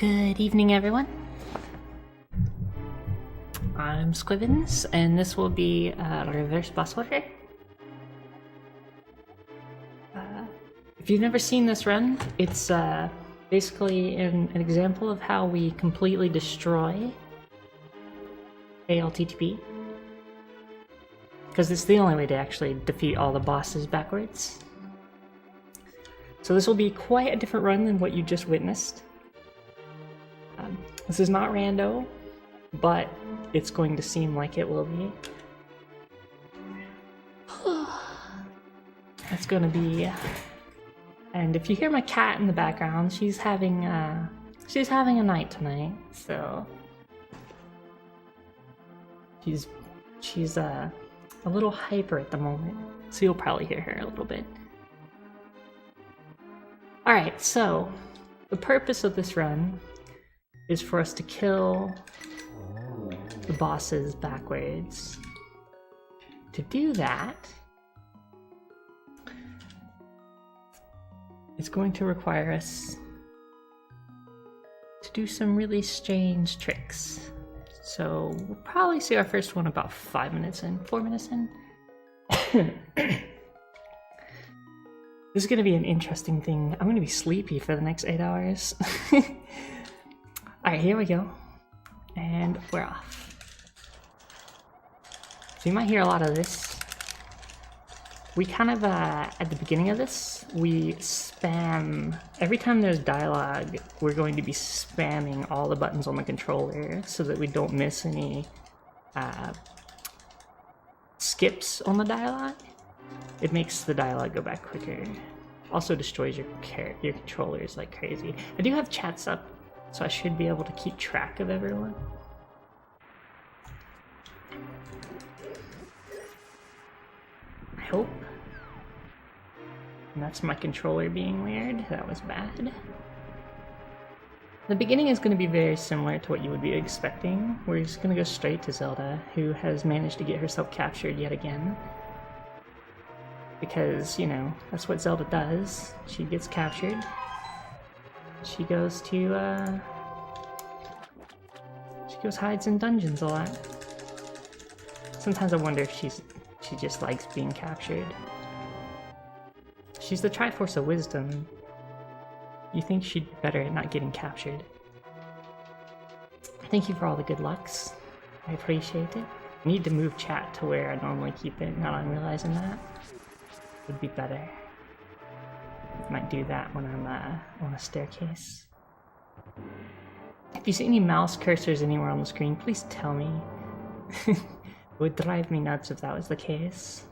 Good evening, everyone. I'm Squibbons, and this will be reverse boss order. If you've never seen this run, it's basically an example of how we completely destroy ALttP. Because it's the only way to actually defeat all the bosses backwards. So this will be quite a different run than what you just witnessed. This is not rando, but it's going to seem like it will be. That's going to be... And if you hear my cat in the background, she's having a night tonight, so... She's a little hyper at the moment, so you'll probably hear her a little bit. Alright, so the purpose of this run is for us to kill the bosses backwards. To do that, it's going to require us to do some really strange tricks. So we'll probably see our first one about 4 minutes in. This is going to be an interesting thing. I'm going to be sleepy for the next 8 hours. Alright, here we go. And we're off. So you might hear a lot of this. We kind of, at the beginning of this, we spam... Every time there's dialogue, we're going to be spamming all the buttons on the controller so that we don't miss any skips on the dialogue. It makes the dialogue go back quicker. Also destroys your controllers like crazy. I do have chats up, so I should be able to keep track of everyone. I hope. And that's my controller being weird. That was bad. The beginning is going to be very similar to what you would be expecting. We're just going to go straight to Zelda, who has managed to get herself captured yet again. Because, you know, that's what Zelda does. She gets captured. She goes to, hides in dungeons a lot. Sometimes I wonder if she just likes being captured. She's the Triforce of Wisdom. You think she'd be better at not getting captured. Thank you for all the good lucks. I appreciate it. I need to move chat to where I normally keep it, now I'm realizing that. Would be better. Might do that when I'm on a staircase. If you see any mouse cursors anywhere on the screen, please tell me. It would drive me nuts if that was the case.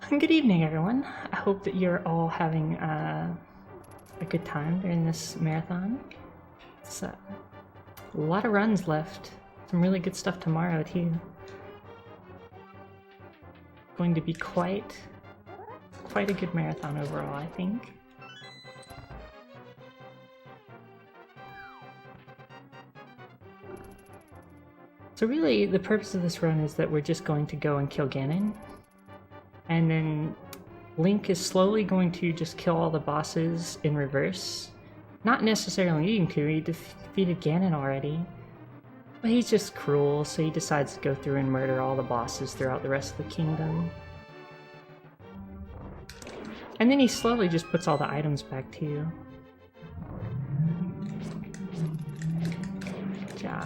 Good evening, everyone. I hope that you're all having a good time during this marathon. It's a lot of runs left. Some really good stuff tomorrow, too. Going to be quite a good marathon overall, I think. So really, the purpose of this run is that we're just going to go and kill Ganon. And then Link is slowly going to just kill all the bosses in reverse. Not necessarily needing to, he defeated Ganon already. But he's just cruel, so he decides to go through and murder all the bosses throughout the rest of the kingdom. And then he slowly just puts all the items back too. Good job.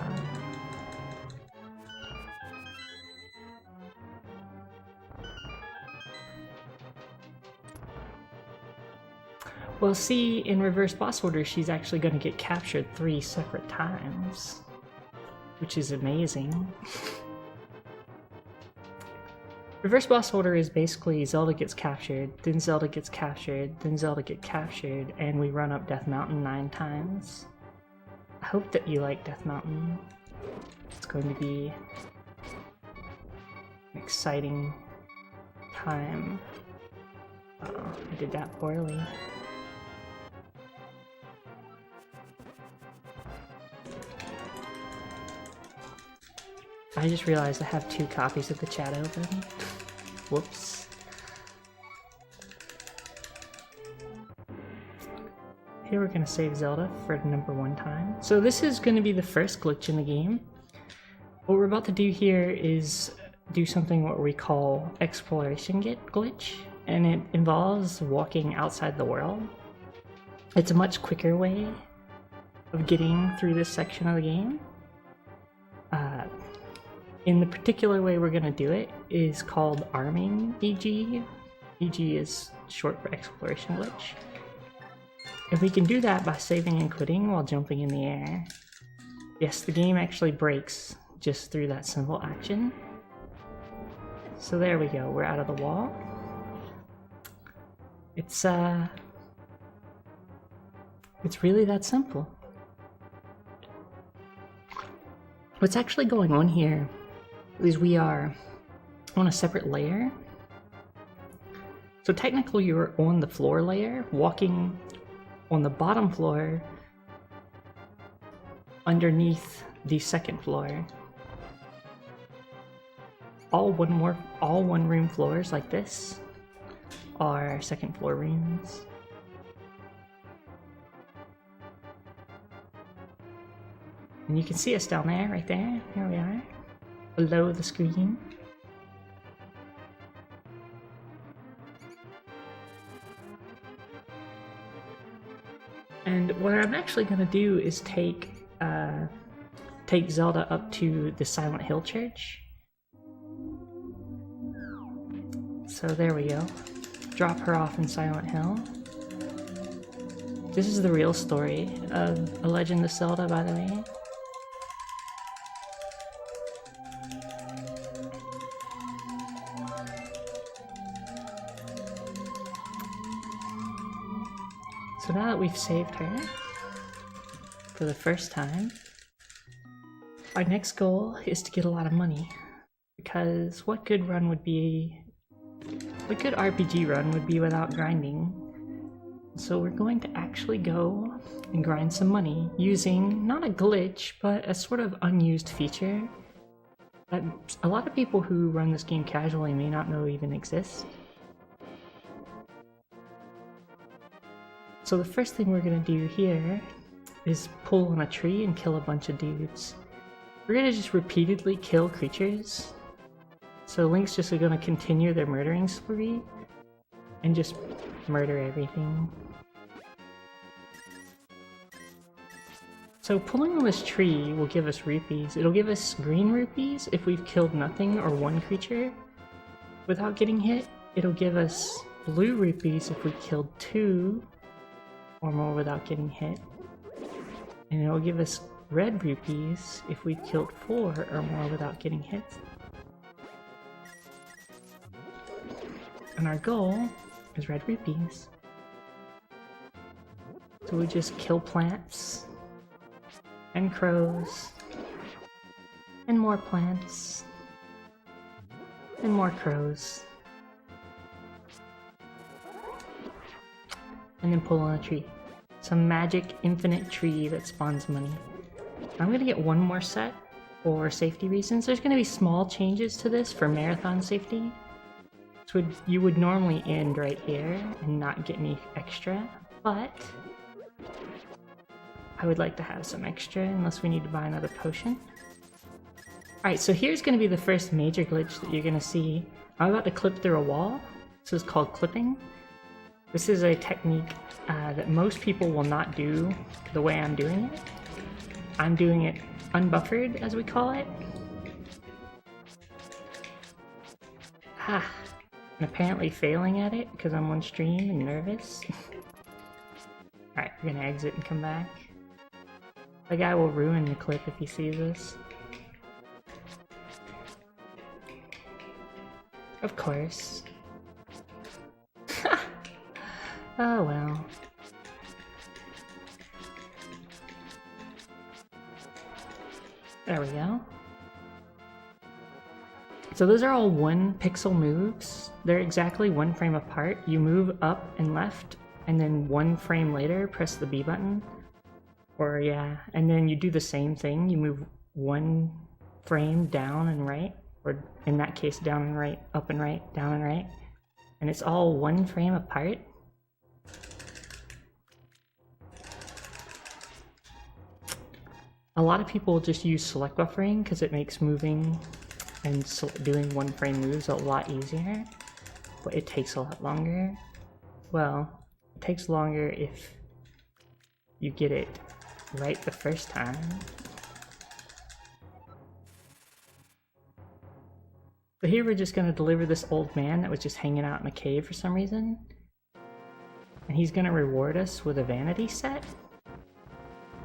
Well, see, in reverse boss order, she's actually going to get captured 3 separate times. Which is amazing. Reverse boss order is basically Zelda gets captured, then Zelda gets captured, then Zelda gets captured, and we run up Death Mountain 9 times. I hope that you like Death Mountain. It's going to be an exciting time. Uh-oh, I did that poorly. I just realized I have 2 copies of the chat open. Whoops. Here we're going to save Zelda for the #1 time. So this is going to be the first glitch in the game. What we're about to do here is do something what we call exploration glitch, and it involves walking outside the world. It's a much quicker way of getting through this section of the game. In the particular way we're going to do it is called arming EG. EG is short for exploration glitch. If we can do that by saving and quitting while jumping in the air, yes, the game actually breaks just through that simple action. So there we go, we're out of the wall. It's really that simple. What's actually going on here is we are on a separate layer. So technically you're on the floor layer, walking on the bottom floor underneath the second floor. All one room floors like this are second floor rooms. And you can see us down there, right there. Here we are, below the screen. And what I'm actually going to do is take Zelda up to the Silent Hill Church. So there we go. Drop her off in Silent Hill. This is the real story of A Legend of Zelda, by the way. So now that we've saved her for the first time, our next goal is to get a lot of money. Because what good RPG run would be without grinding? So we're going to actually go and grind some money using not a glitch, but a sort of unused feature that a lot of people who run this game casually may not know even exists. So the first thing we're going to do here is pull on a tree and kill a bunch of dudes. We're going to just repeatedly kill creatures. So Link's just going to continue their murdering spree and just murder everything. So pulling on this tree will give us rupees. It'll give us green rupees if we've killed nothing or one creature without getting hit. It'll give us blue rupees if we killed 2 or more without getting hit. And it'll give us red rupees if we killed 4 or more without getting hit. And our goal is red rupees. So we just kill plants, and crows, and more plants, and more crows. And then pull on a tree. Some magic infinite tree that spawns money. I'm gonna get one more set for safety reasons. There's gonna be small changes to this for marathon safety. So you would normally end right here and not get any extra, but I would like to have some extra unless we need to buy another potion. Alright, so here's gonna be the first major glitch that you're gonna see. I'm about to clip through a wall. This is called clipping. This is a technique that most people will not do the way I'm doing it. I'm doing it unbuffered, as we call it. And apparently failing at it because I'm on stream and nervous. Alright, we're gonna exit and come back. The guy will ruin the clip if he sees this. Of course. Oh well. There we go. So those are all 1 pixel moves. They're exactly 1 frame apart. You move up and left, and then 1 frame later, press the B button. Or yeah, and then you do the same thing. You move 1 frame down and right, or in that case, down and right, up and right, down and right. And it's all 1 frame apart. A lot of people just use select buffering because it makes moving and doing one frame moves a lot easier, but it takes a lot longer. Well, it takes longer if you get it right the first time. But here we're just gonna deliver this old man that was just hanging out in a cave for some reason. And he's gonna reward us with a vanity set.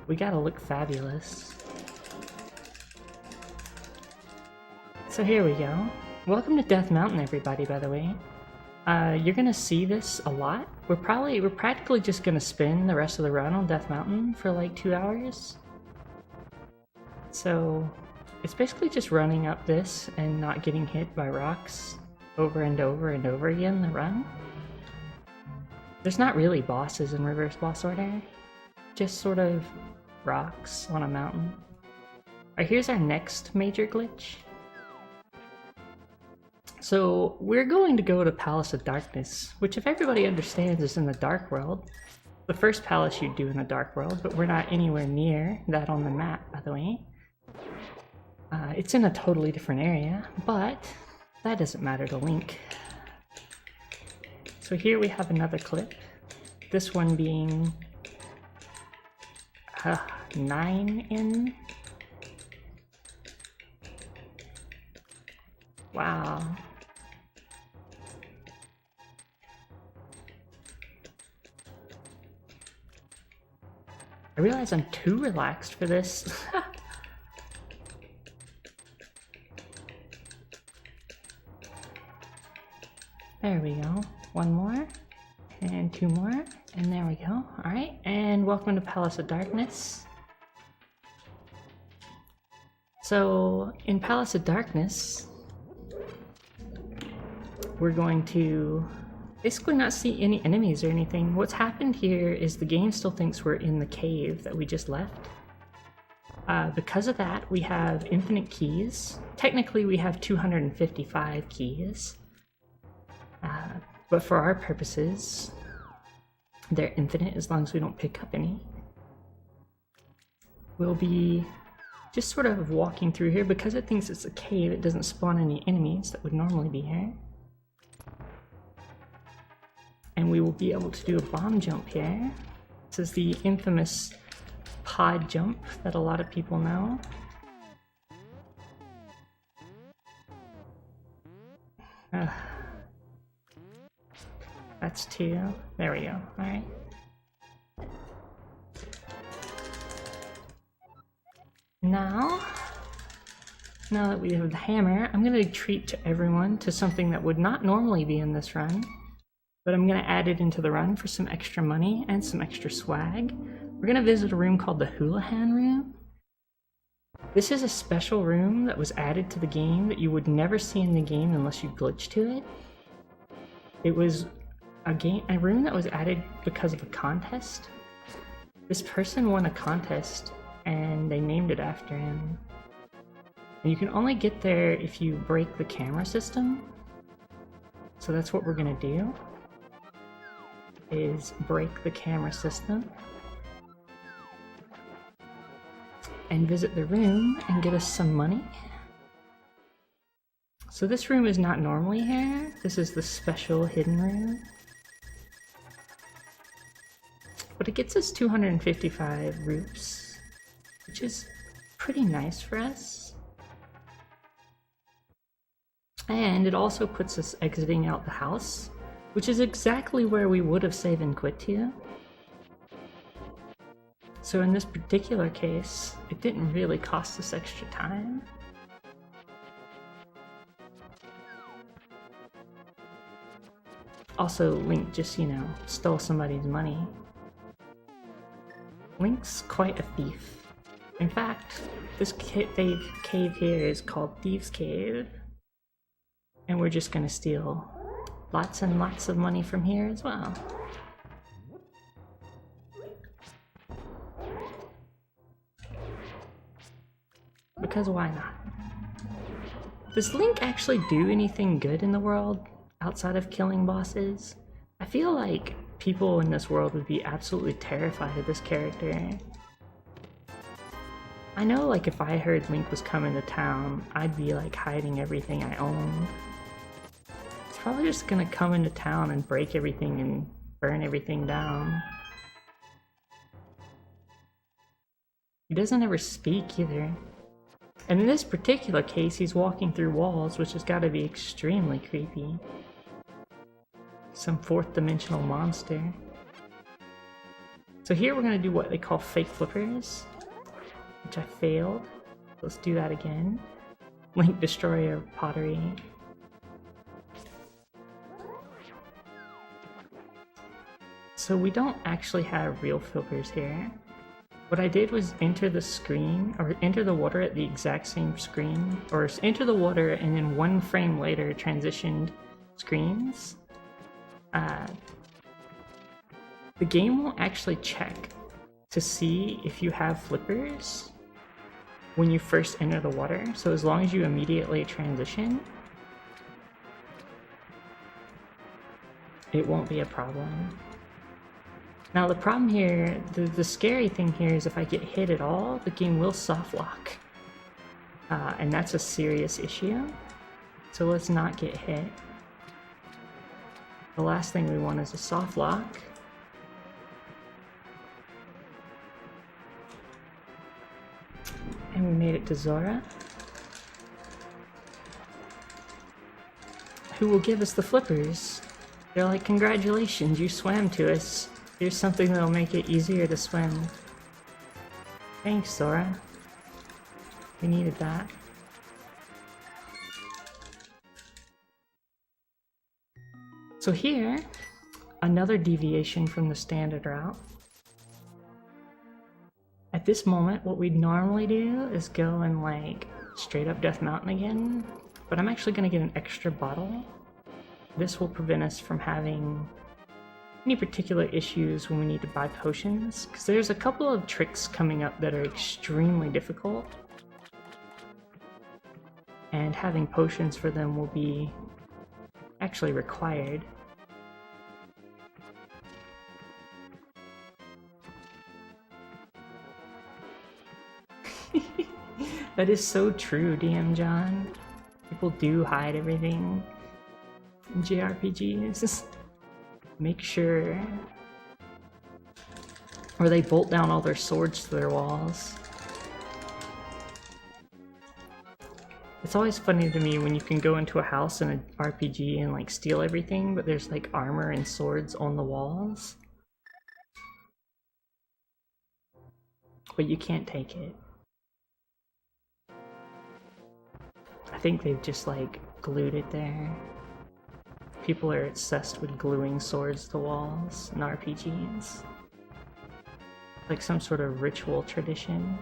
We gotta look fabulous. So here we go. Welcome to Death Mountain, everybody, by the way. You're gonna see this a lot. We're practically just gonna spin the rest of the run on Death Mountain for like 2 hours. So it's basically just running up this and not getting hit by rocks over and over and over again the run. There's not really bosses in reverse boss order, just sort of rocks on a mountain. Alright, here's our next major glitch. So we're going to go to Palace of Darkness, which if everybody understands is in the Dark World. The first palace you'd do in the Dark World, but we're not anywhere near that on the map, by the way. It's in a totally different area, but that doesn't matter to Link. So here we have another clip, this one being 9 in. Wow. I realize I'm too relaxed for this. There we go. One more. And 2 more. And there we go. Alright, and welcome to Palace of Darkness. So, in Palace of Darkness, we're going to basically not see any enemies or anything. What's happened here is the game still thinks we're in the cave that we just left. Because of that, we have infinite keys. Technically, we have 255 keys. But for our purposes, they're infinite as long as we don't pick up any. We'll be just sort of walking through here. Because it thinks it's a cave, it doesn't spawn any enemies that would normally be here. And we will be able to do a bomb jump here. This is the infamous pod jump that a lot of people know. That's 2. There we go. Alright. Now that we have the hammer, I'm going to treat everyone to something that would not normally be in this run. But I'm going to add it into the run for some extra money and some extra swag. We're going to visit a room called the Houlihan Room. This is a special room that was added to the game that you would never see in the game unless you glitch to it. It was a room that was added because of a contest. This person won a contest and they named it after him. And you can only get there if you break the camera system. So that's what we're going to do. Is break the camera system and visit the room and get us some money. So this room is not normally here. This is the special hidden room. But it gets us 255 rupees, which is pretty nice for us. And it also puts us exiting out the house, which is exactly where we would have saved and quit to. So in this particular case, it didn't really cost us extra time. Also, Link just, stole somebody's money. Link's quite a thief. In fact, this cave here is called Thieves' Cave. And we're just gonna steal lots and lots of money from here as well. Because why not? Does Link actually do anything good in the world outside of killing bosses? I feel like people in this world would be absolutely terrified of this character. I know, like, if I heard Link was coming to town, I'd be, like, hiding everything I owned. It's probably just gonna come into town and break everything and burn everything down. He doesn't ever speak either. And in this particular case, he's walking through walls, which has got to be extremely creepy. Some fourth dimensional monster. So here we're going to do what they call fake flippers, which I failed. Let's do that again. Link Destroyer Pottery. So we don't actually have real flippers here. What I did was enter the screen, or enter the water at the exact same screen, or enter the water and then 1 frame later transitioned screens. The game won't actually check to see if you have flippers when you first enter the water, so as long as you immediately transition, it won't be a problem. Now the problem here, the scary thing here is if I get hit at all, the game will soft lock. And that's a serious issue. So let's not get hit. The last thing we want is a soft lock. And we made it to Zora, who will give us the flippers. They're like, congratulations, you swam to us. Here's something that'll make it easier to swim. Thanks, Zora. We needed that. So here, another deviation from the standard route. At this moment, what we'd normally do is go and like straight up Death Mountain again, but I'm actually gonna get an extra bottle. This will prevent us from having any particular issues when we need to buy potions, because there's a couple of tricks coming up that are extremely difficult, and having potions for them will be actually required. That is so true, DM John. People do hide everything in JRPGs. Make sure. Or they bolt down all their swords to their walls. It's always funny to me when you can go into a house in an RPG and like steal everything, but there's like armor and swords on the walls. But you can't take it. I think they've just like glued it there. People are obsessed with gluing swords to walls in RPGs. Like some sort of ritual tradition.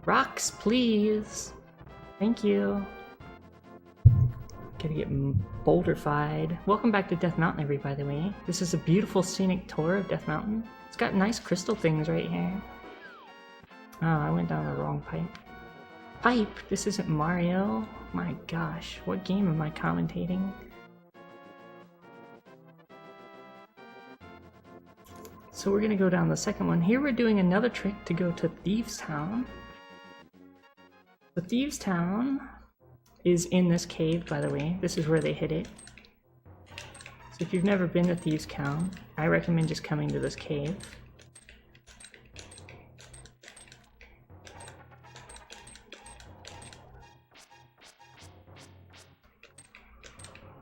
Rocks, please! Thank you! Gotta get boulderfied. Welcome back to Death Mountain, everybody, by the way. This is a beautiful scenic tour of Death Mountain. It's got nice crystal things right here. Oh, I went down the wrong pipe. Pipe? This isn't Mario? My gosh, what game am I commentating? So we're gonna go down the second one. Here we're doing another trick to go to Thieves Town. The Thieves Town is in this cave, by the way. This is where they hid it. So if you've never been to Thieves Town, I recommend just coming to this cave.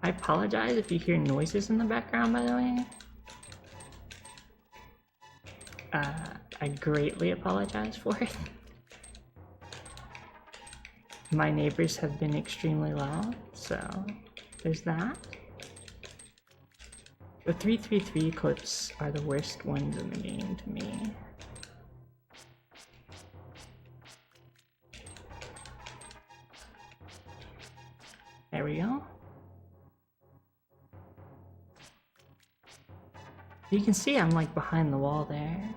I apologize if you hear noises in the background, by the way. I greatly apologize for it. My neighbors have been extremely loud, so there's that. The 333 clips are the worst ones in the game to me. There we go. You can see I'm like behind the wall there.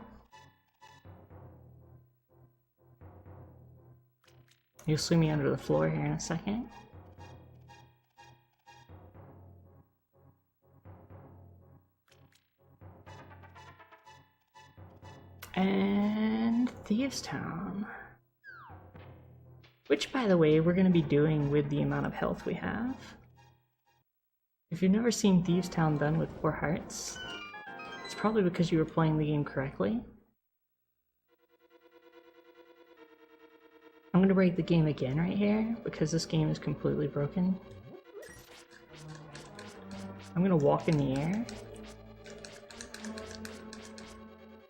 You'll see me under the floor here in a second. And Thieves Town. Which, by the way, we're going to be doing with the amount of health we have. If you've never seen Thieves Town done with 4 hearts, it's probably because you were playing the game correctly. I'm going to break the game again right here, because this game is completely broken. I'm going to walk in the air,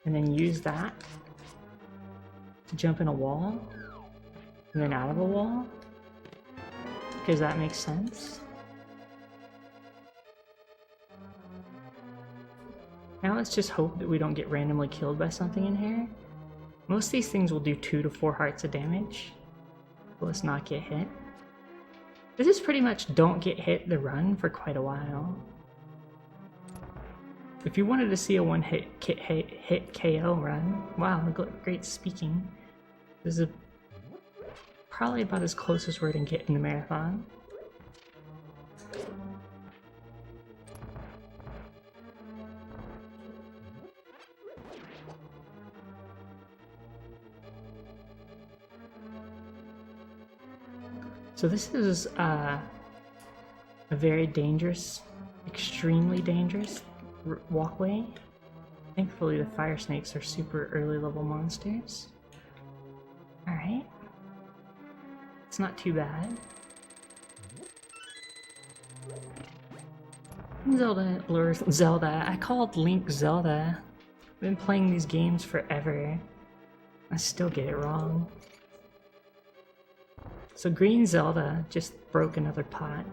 and then use that to jump in a wall, and then out of a wall, because that makes sense. Now let's just hope that we don't get randomly killed by something in here. Most of these things will do 2 to 4 hearts of damage. But let's not get hit. This is pretty much don't get hit the run for quite a while. If you wanted to see a one-hit hit KO run, wow, great speaking. This is probably about as close as we're gonna get in the marathon. So this is a very dangerous, extremely dangerous walkway. Thankfully the fire snakes are super early level monsters. Alright. It's not too bad. Zelda. I called Link Zelda. I've been playing these games forever. I still get it wrong. So Green Zelda just broke another pot.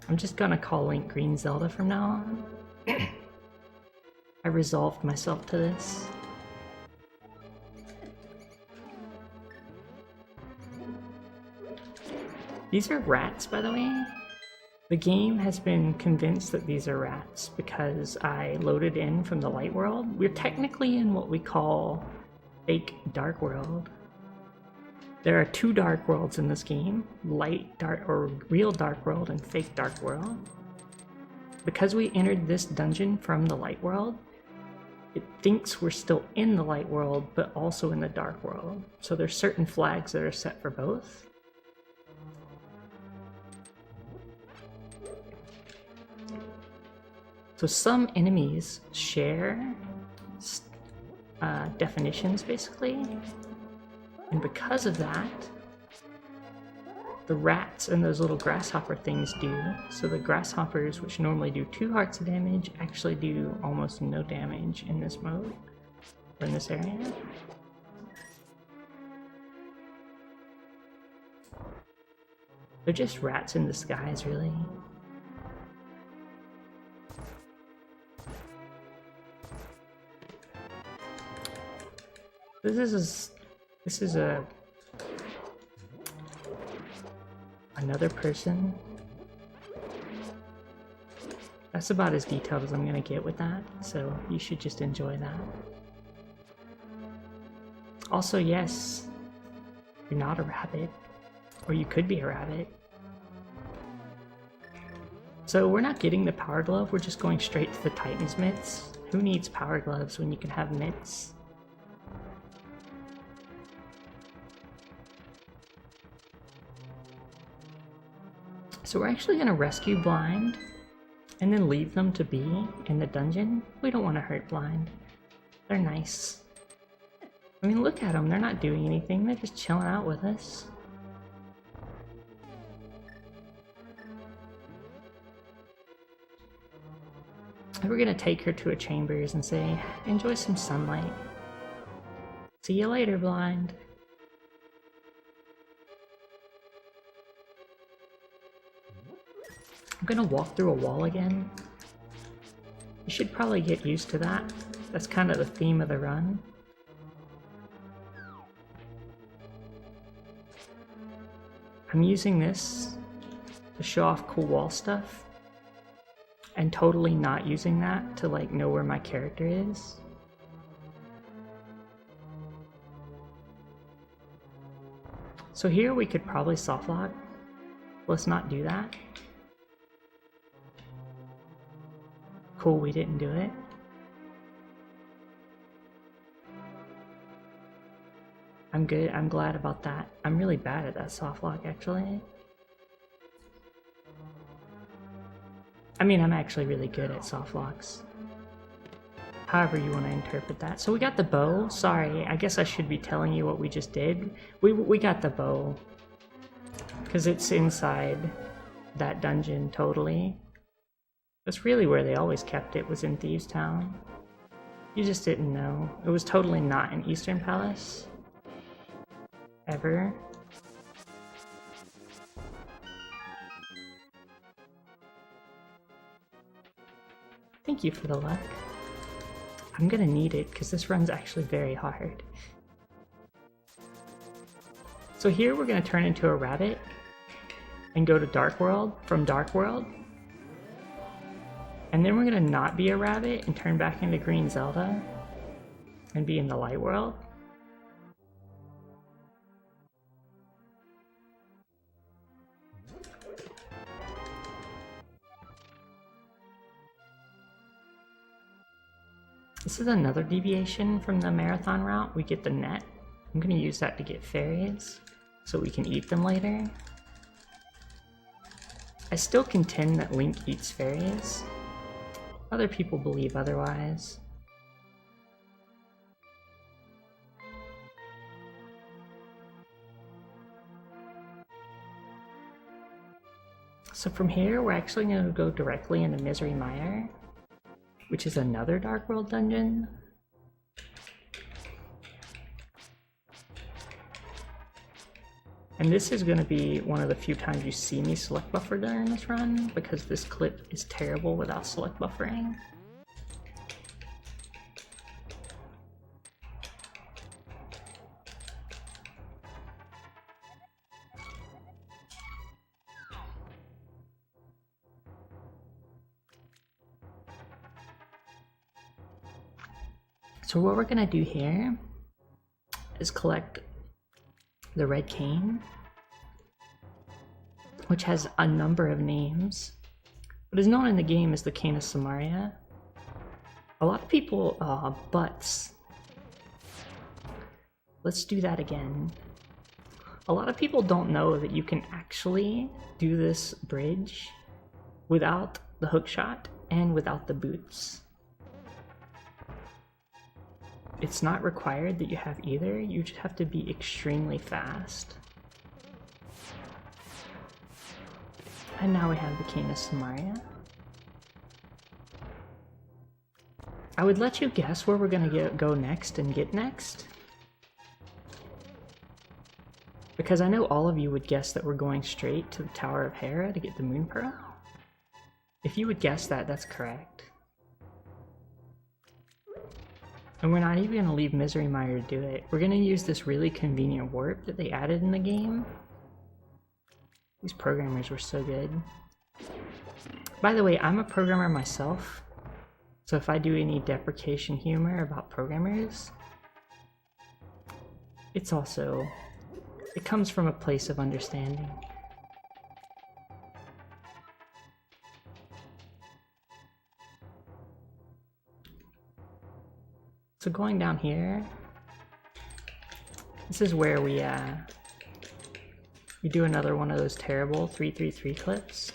I'm just gonna call Link Green Zelda from now on. I resolved myself to this. These are rats, by the way. The game has been convinced that these are rats because I loaded in from the light world. We're technically in what we call fake dark world. There are 2 dark worlds in this game, light dark or real dark world and fake dark world. Because we entered this dungeon from the light world, it thinks we're still in the light world but also in the dark world. So there's certain flags that are set for both. So some enemies share definitions basically. And because of that, the rats and those little grasshopper things do. So the grasshoppers, which normally do 2 hearts of damage, actually do almost no damage in this mode, or in this area. They're just rats in disguise, really. This is another person. That's about as detailed as I'm gonna get with that, so you should just enjoy that. Also, yes, you're not a rabbit, or you could be a rabbit. So we're not getting the power glove, we're just going straight to the Titan's mitts. Who needs power gloves when you can have mitts? So we're actually going to rescue Blind, and then leave them to be in the dungeon. We don't want to hurt Blind. They're nice. I mean, look at them. They're not doing anything. They're just chilling out with us. And we're going to take her to a chambers and say, enjoy some sunlight. See you later, Blind. I'm gonna walk through a wall again. You should probably get used to that. That's kind of the theme of the run. I'm using this to show off cool wall stuff, and totally not using that to like know where my character is. So here we could probably softlock. Let's not do that. Cool, we didn't do it. I'm good. I'm glad about that. I'm really bad at that soft lock, actually. I mean, I'm actually really good at soft locks. However you want to interpret that. So we got the bow. Sorry, I guess I should be telling you what we just did. We got the bow. Because it's inside that dungeon, totally. That's really where they always kept it, was in Thieves Town. You just didn't know. It was totally not in Eastern Palace. Ever. Thank you for the luck. I'm gonna need it because this run's actually very hard. So here we're gonna turn into a rabbit and go to Dark World from Dark World. And then we're gonna not be a rabbit and turn back into Green Zelda and be in the Light World. This is another deviation from the marathon route. We get the net. I'm gonna use that to get fairies so we can eat them later. I still contend that Link eats fairies. Other people believe otherwise. So from here, we're actually going to go directly into Misery Mire, which is another Dark World dungeon. And this is going to be one of the few times you see me select buffer during this run, because this clip is terrible without select buffering. So what we're gonna do here is collect the red cane, which has a number of names, but is known in the game as the Cane of Samaria. A lot of people, butts. Let's do that again. A lot of people don't know that you can actually do this bridge without the hookshot and without the boots. It's not required that you have either, you just have to be extremely fast. And now we have the Cane of Samaria. I would let you guess where we're gonna go next and get next. Because I know all of you would guess that we're going straight to the Tower of Hera to get the Moon Pearl. If you would guess that, that's correct. And we're not even going to leave Misery Mire to do it. We're going to use this really convenient warp that they added in the game. These programmers were so good. By the way, I'm a programmer myself, so if I do any deprecation humor about programmers, it comes from a place of understanding. So going down here, this is where we do another one of those terrible 333 clips.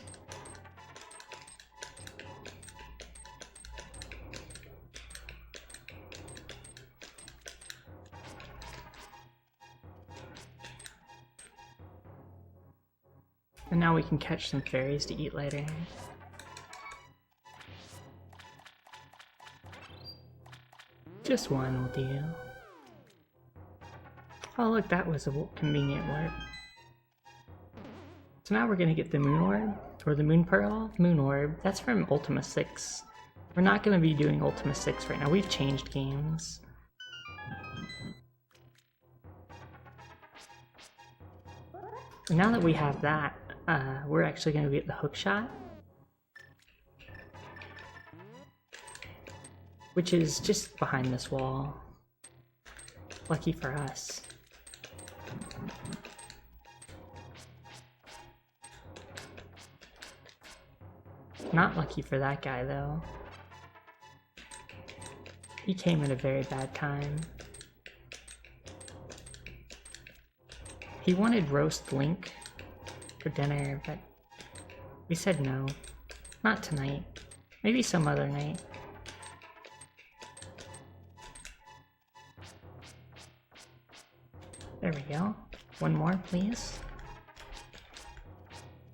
And now we can catch some fairies to eat later. Just one will do. Oh look, that was a convenient warp. So now we're gonna get the Moon Orb, or the Moon Pearl. Moon Orb, that's from Ultima 6. We're not gonna be doing Ultima 6 right now, we've changed games. And now that we have that, we're actually gonna get the hookshot, which is just behind this wall. Lucky for us. Not lucky for that guy, though. He came at a very bad time. He wanted roast Link for dinner, but we said no. Not tonight. Maybe some other night. There we go. One more, please.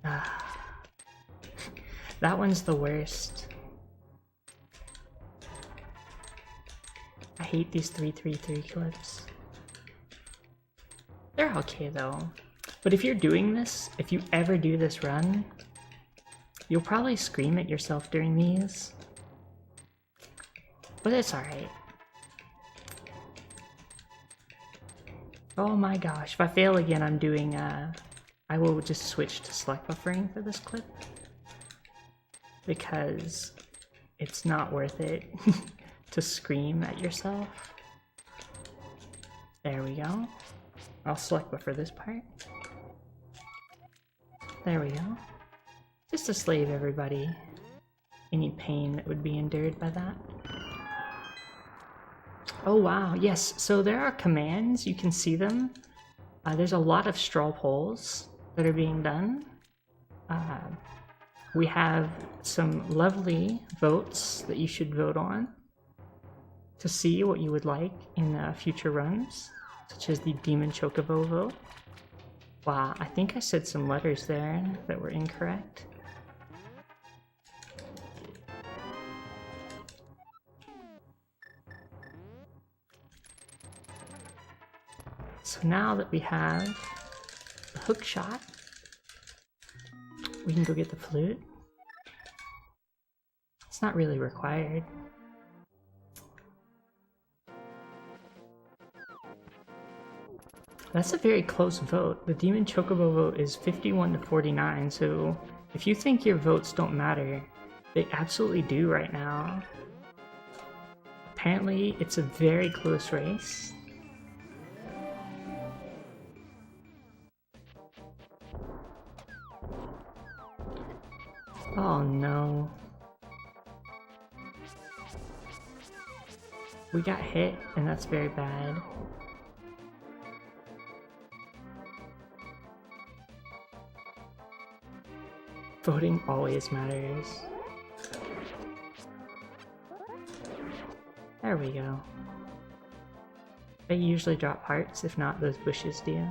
Ah. That one's the worst. I hate these 333 clips. They're okay though. But if you're doing this, if you ever do this run, you'll probably scream at yourself during these. But it's alright. Oh my gosh, if I fail again, I'm doing, I will just switch to select buffering for this clip. Because it's not worth it to scream at yourself. There we go. I'll select buffer this part. There we go. Just to save everybody any pain that would be endured by that. Oh wow, yes, so there are commands, you can see them. There's a lot of straw polls that are being done. We have some lovely votes that you should vote on to see what you would like in future runs, such as the Demon Chocobo vote. Wow, I think I said some letters there that were incorrect. So now that we have the hook shot, we can go get the flute. It's not really required. That's a very close vote. The Demon Chocobo vote is 51 to 49, so if you think your votes don't matter, they absolutely do right now. Apparently, it's a very close race. Oh no. We got hit, and that's very bad. Voting always matters. There we go. They usually drop hearts, if not those bushes do.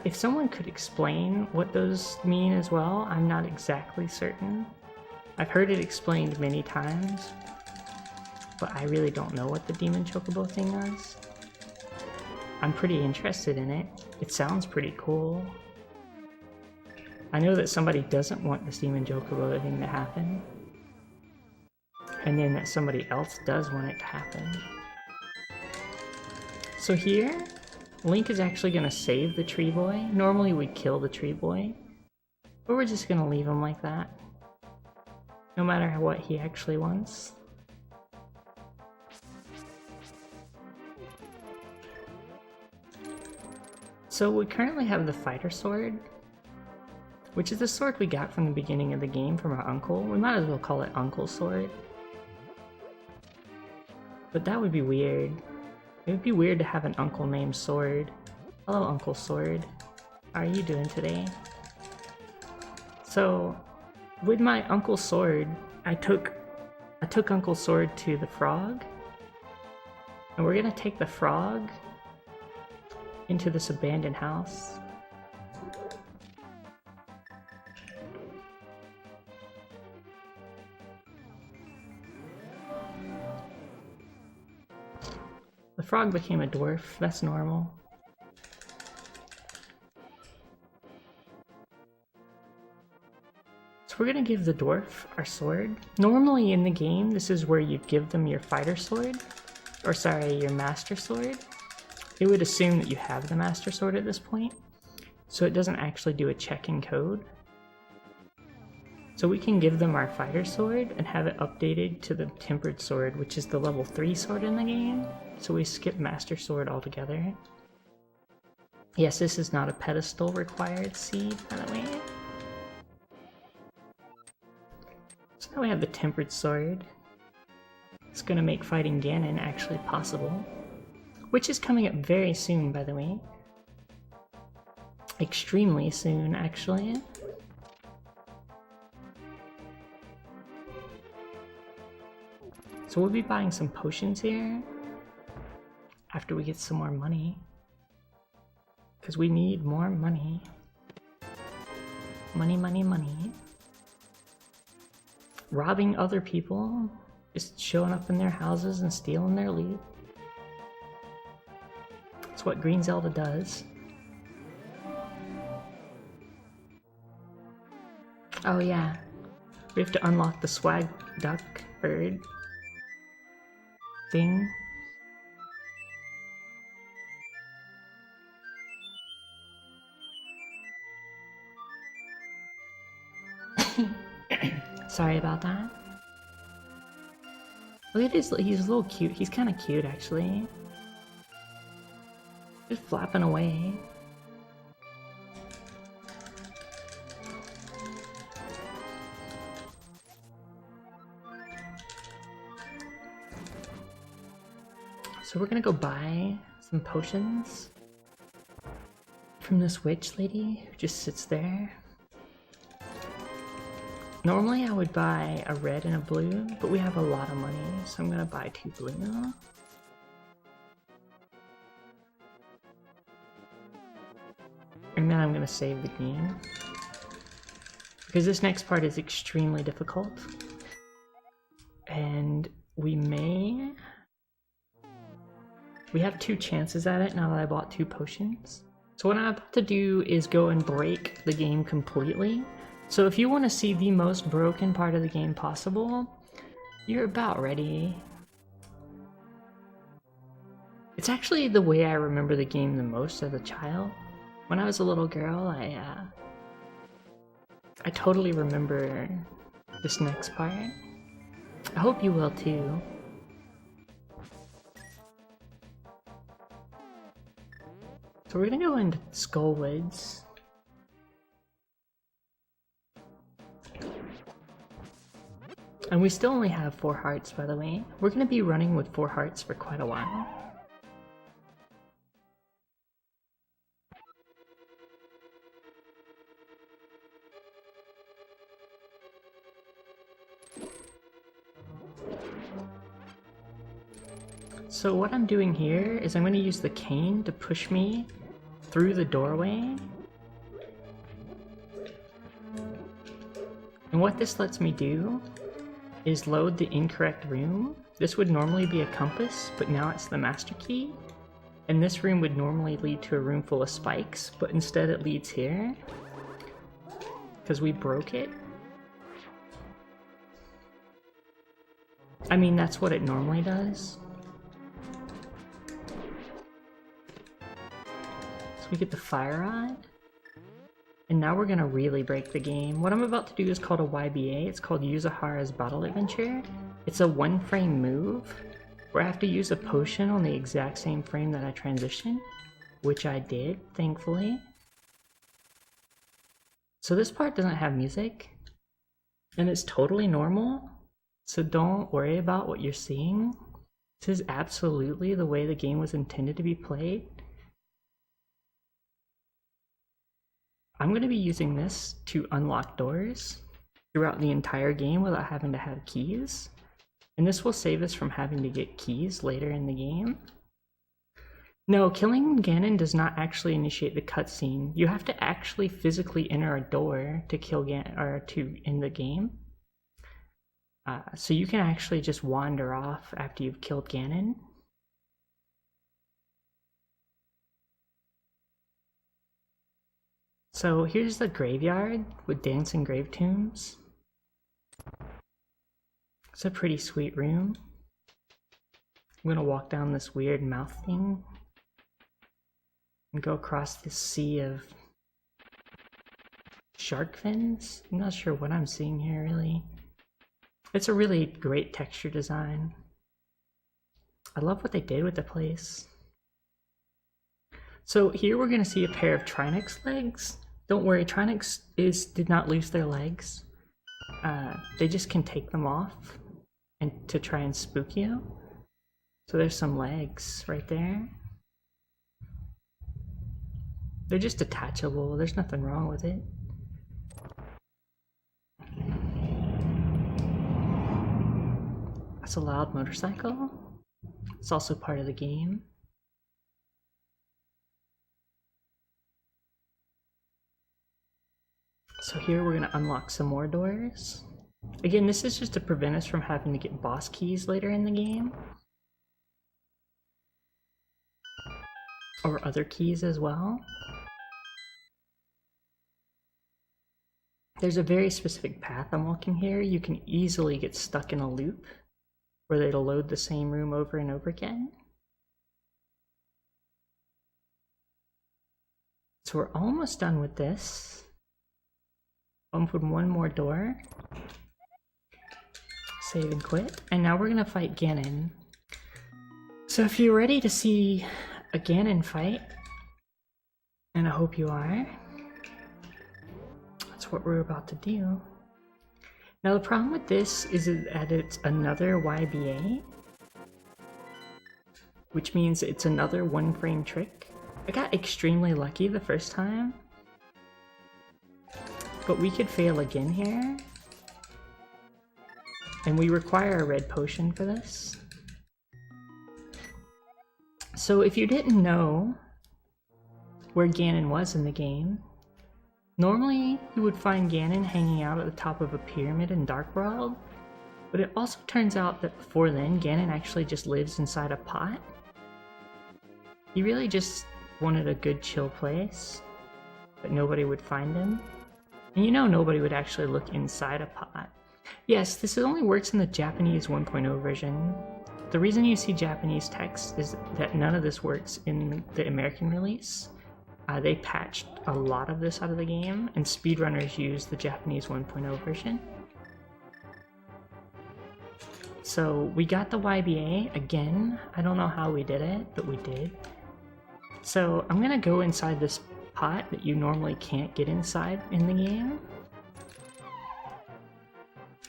If someone could explain what those mean as well, I'm not exactly certain. I've heard it explained many times, but I really don't know what the Demon Chocobo thing is. I'm pretty interested in it. It sounds pretty cool. I know that somebody doesn't want this Demon Chocobo thing to happen, and then that somebody else does want it to happen. So here, Link is actually going to save the tree boy. Normally we'd kill the tree boy, but we're just going to leave him like that, no matter what he actually wants. So we currently have the fighter sword, which is the sword we got from the beginning of the game from our uncle. We might as well call it Uncle's sword. But that would be weird. It would be weird to have an uncle named Sword. Hello, Uncle Sword. How are you doing today? So, with my Uncle Sword, I took Uncle Sword to the frog. And we're gonna take the frog into this abandoned house. The frog became a dwarf, that's normal. So we're gonna give the dwarf our sword. Normally in the game, this is where you'd give them your fighter sword, or sorry, your master sword. It would assume that you have the master sword at this point, so it doesn't actually do a check in code. So we can give them our fighter sword and have it updated to the tempered sword, which is the level 3 sword in the game. So we skip master sword altogether. Yes, this is not a pedestal required seed, by the way. So now we have the tempered sword. It's gonna make fighting Ganon actually possible. Which is coming up very soon, by the way. Extremely soon, actually. So we'll be buying some potions here after we get some more money. Because we need more money. Money, money, money. Robbing other people. Just showing up in their houses and stealing their loot. That's what Green Zelda does. Oh yeah. We have to unlock the swag duck bird thing. Sorry about that. Look at this, he's a little cute. He's kind of cute actually. Just flapping away. So we're gonna go buy some potions from this witch lady who just sits there. Normally I would buy a red and a blue, but we have a lot of money, so I'm gonna buy 2 blue. And then I'm gonna save the game. Because this next part is extremely difficult. And we have 2 chances at it now that I bought 2 potions. So what I'm about to do is go and break the game completely. So if you want to see the most broken part of the game possible, you're about ready. It's actually the way I remember the game the most as a child. When I was a little girl, I totally remember this next part. I hope you will too. So we're gonna go into Skullwoods. And we still only have 4 hearts, by the way. We're gonna be running with 4 hearts for quite a while. So what I'm doing here is I'm gonna use the cane to push me through the doorway. And what this lets me do is load the incorrect room. This would normally be a compass, but now it's the master key. And this room would normally lead to a room full of spikes, but instead it leads here. Because we broke it. I mean, that's what it normally does. So we get the fire rod. And now we're gonna really break the game. What I'm about to do is called a YBA. It's called Yuzahara's Battle Adventure. It's a 1-frame move where I have to use a potion on the exact same frame that I transition, which I did, thankfully. So this part doesn't have music, and it's totally normal, so don't worry about what you're seeing. This is absolutely the way the game was intended to be played. I'm going to be using this to unlock doors throughout the entire game without having to have keys. And this will save us from having to get keys later in the game. No, killing Ganon does not actually initiate the cutscene. You have to actually physically enter a door to kill Ganon, or to end the game. So you can actually just wander off after you've killed Ganon. So here's the graveyard with dancing grave tombs. It's a pretty sweet room. I'm gonna walk down this weird mouth thing and go across this sea of shark fins. I'm not sure what I'm seeing here really. It's a really great texture design. I love what they did with the place. So here we're gonna see a pair of Trinix legs. Don't worry, Trinix did not lose their legs. They just can take them off and to try and spook you. So there's some legs right there. They're just detachable, there's nothing wrong with it. That's a loud motorcycle. It's also part of the game. So here we're going to unlock some more doors. Again, this is just to prevent us from having to get boss keys later in the game. Or other keys as well. There's a very specific path I'm walking here. You can easily get stuck in a loop where it'll load the same room over and over again. So we're almost done with this. Open one more door. Save and quit. And now we're gonna fight Ganon. So if you're ready to see a Ganon fight, and I hope you are, that's what we're about to do. Now the problem with this is that it's another YBA, which means it's another one frame trick. I got extremely lucky the first time, but we could fail again here. And we require a red potion for this. So if you didn't know where Ganon was in the game, normally you would find Ganon hanging out at the top of a pyramid in Dark World, but it also turns out that before then, Ganon actually just lives inside a pot. He really just wanted a good chill place, but nobody would find him. And you know nobody would actually look inside a pot. Yes, this only works in the Japanese 1.0 version. The reason you see Japanese text is that none of this works in the American release. They patched a lot of this out of the game, and speedrunners use the Japanese 1.0 version. So we got the YBA again. I don't know how we did it, but we did. So I'm gonna go inside this pot that you normally can't get inside in the game.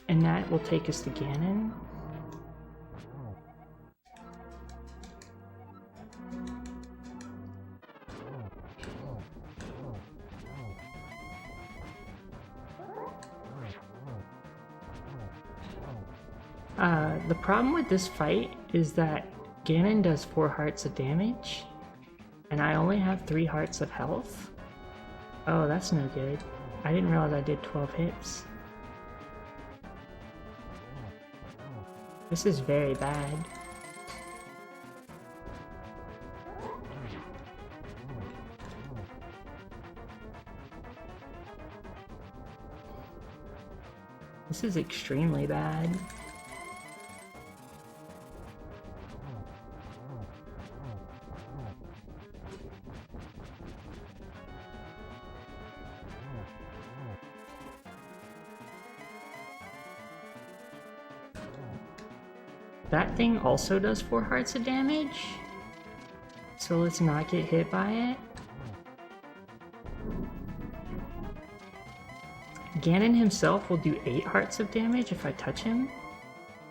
And that will take us to Ganon. The problem with this fight is that Ganon does 4 hearts of damage, and I only have 3 hearts of health. Oh, that's no good. I didn't realize I did 12 hits. This is very bad. This is extremely bad. That thing also does 4 hearts of damage, so let's not get hit by it. Ganon himself will do 8 hearts of damage if I touch him,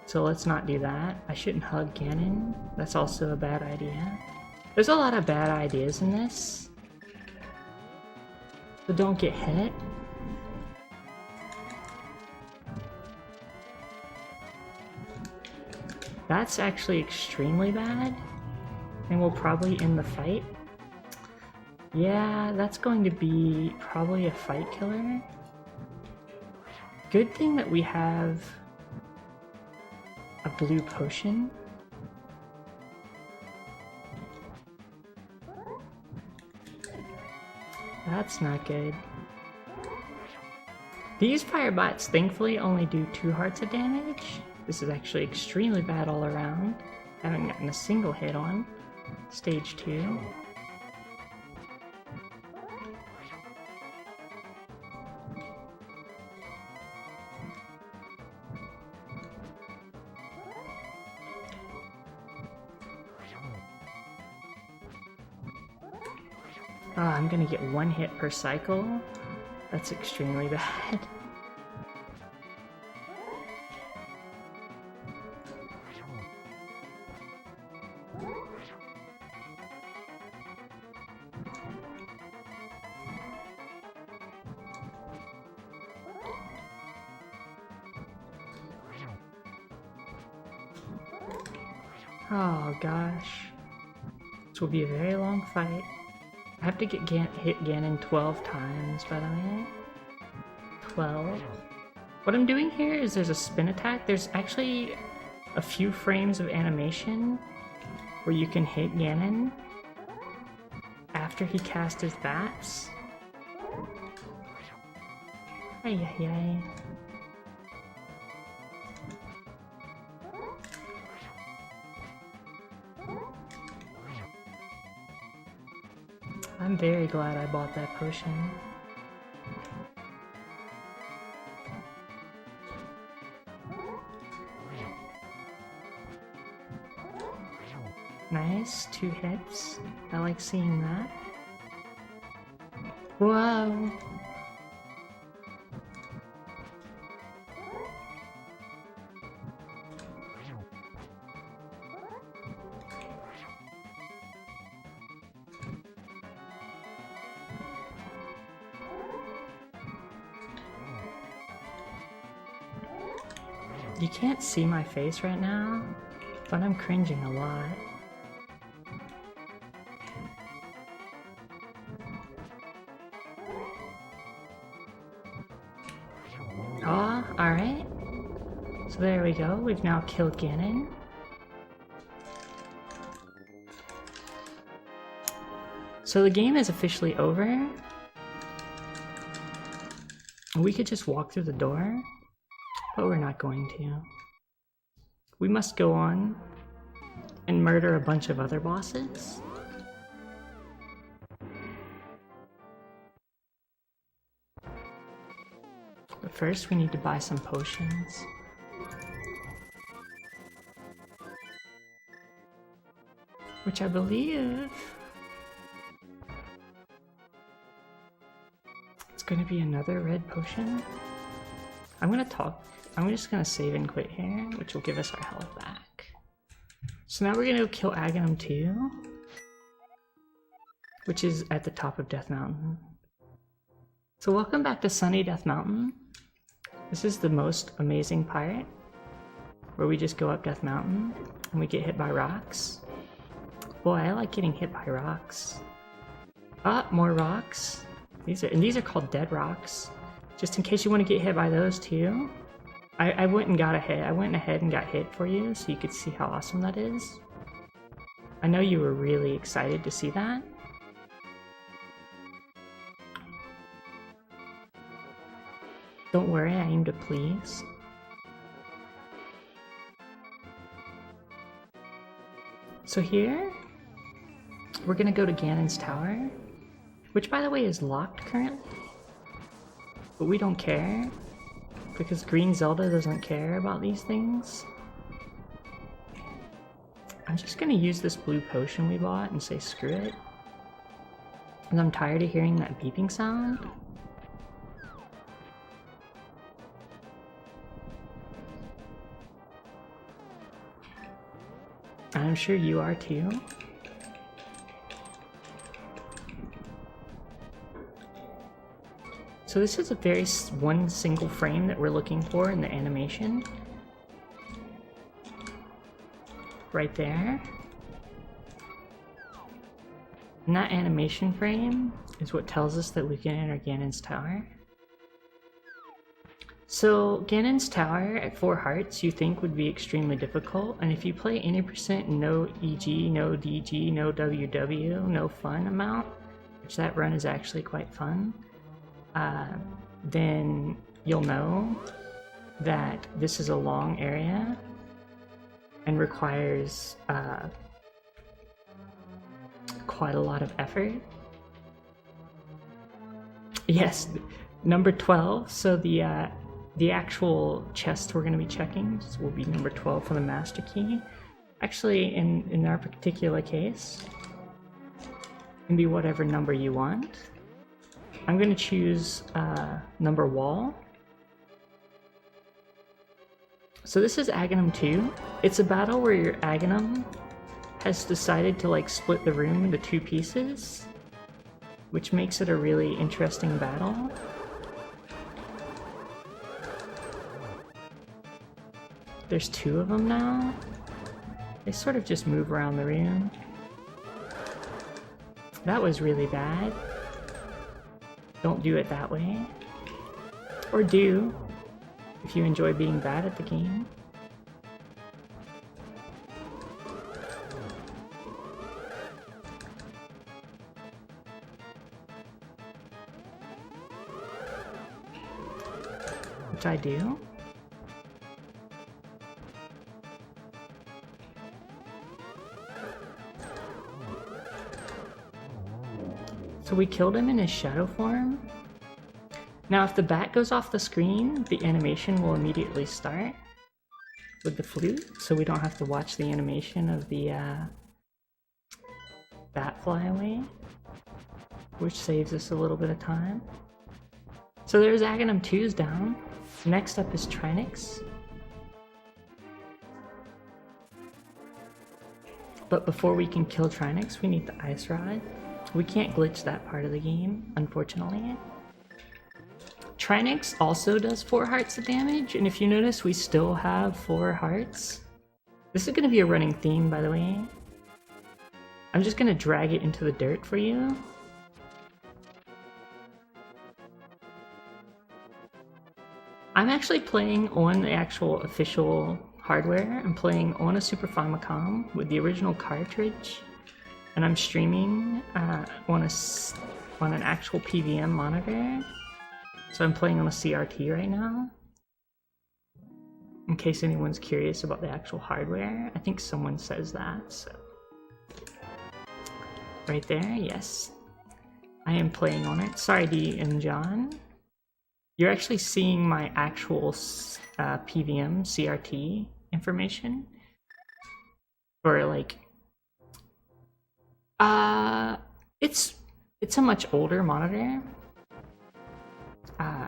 so let's not do that. I shouldn't hug Ganon, that's also a bad idea. There's a lot of bad ideas in this, so don't get hit. That's actually extremely bad, and will probably end the fight. Yeah, that's going to be probably a fight killer. Good thing that we have a blue potion. That's not good. These firebots thankfully only do 2 hearts of damage. This is actually extremely bad all around. Haven't gotten a single hit on stage 2. I'm gonna get 1 hit per cycle. That's extremely bad. Oh gosh. This will be a very long fight. I have to hit Ganon 12 times, by the way. 12. What I'm doing here is there's a spin attack. There's actually a few frames of animation where you can hit Ganon after he casts his bats. Ay, ay, ay. I'm very glad I bought that potion. Nice, 2 hits. I like seeing that. Whoa! You can't see my face right now, but I'm cringing a lot. Oh, alright. So there we go, we've now killed Ganon. So the game is officially over. We could just walk through the door, but we're not going to. We must go on and murder a bunch of other bosses. But first we need to buy some potions. Which I believe it's gonna be another red potion. I'm just gonna save and quit here, which will give us our health back. So now we're gonna go kill Aghanim 2, which is at the top of Death Mountain. So welcome back to Sunny Death Mountain. This is the most amazing part, where we just go up Death Mountain and we get hit by rocks. Boy, I like getting hit by rocks. Ah, more rocks. These are called dead rocks. Just in case you want to get hit by those too. I went and got a hit. I went ahead and got hit for you so you could see how awesome that is. I know you were really excited to see that. Don't worry, I aim to please. So here, we're gonna go to Ganon's Tower, which by the way is locked currently. But we don't care, because Green Zelda doesn't care about these things. I'm just gonna use this blue potion we bought and say screw it. And I'm tired of hearing that beeping sound. I'm sure you are too. So this is a very one single frame that we're looking for in the animation. Right there. And that animation frame is what tells us that we can enter Ganon's Tower. So Ganon's Tower at 4 hearts you think would be extremely difficult, and if you play any percent no EG, no DG, no WW, no fun amount, which that run is actually quite fun, then you'll know that this is a long area and requires quite a lot of effort. Yes, number 12, so the actual chest we're going to be checking will be number 12 for the master key. Actually, in our particular case, it can be whatever number you want. I'm going to choose number wall. So this is Aghanim 2. It's a battle where your Aghanim has decided to like split the room into 2 pieces, which makes it a really interesting battle. There's 2 of them now. They sort of just move around the room. That was really bad. Don't do it that way. Or do, if you enjoy being bad at the game. Which I do. So we killed him in his shadow form. Now if the bat goes off the screen, the animation will immediately start with the flute, so we don't have to watch the animation of the bat fly away, which saves us a little bit of time. So there's Aghanim 2's down. Next up is Trinix. But before we can kill Trinix, we need the Ice Rod. We can't glitch that part of the game, unfortunately. Trinix also does 4 hearts of damage, and if you notice, we still have 4 hearts. This is going to be a running theme, by the way. I'm just going to drag it into the dirt for you. I'm actually playing on the actual official hardware. I'm playing on a Super Famicom with the original cartridge. And I'm streaming on an actual PVM monitor. So I'm playing on a CRT right now. In case anyone's curious about the actual hardware, I think someone says that, so. Right there, yes. I am playing on it. Sorry, D and John. You're actually seeing my actual PVM CRT information. Or like, it's a much older monitor.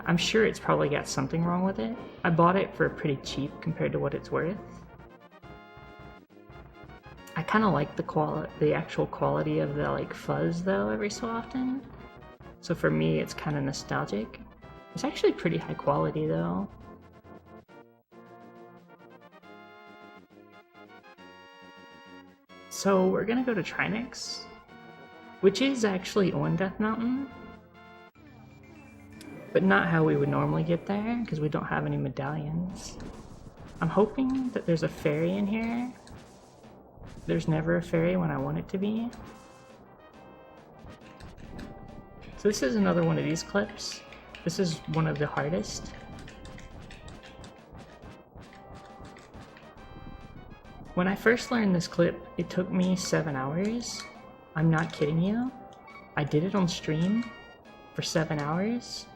I'm sure it's probably got something wrong with it. I bought it for pretty cheap compared to what it's worth. I kind of like the actual quality of the like fuzz though every so often. So for me, it's kind of nostalgic. It's actually pretty high quality though. So we're gonna go to Trinix, which is actually on Death Mountain, but not how we would normally get there because we don't have any medallions. I'm hoping that there's a fairy in here. There's never a fairy when I want it to be. So this is another one of these clips. This is one of the hardest. When I first learned this clip, it took me 7 hours. I'm not kidding you. I did it on stream for 7 hours.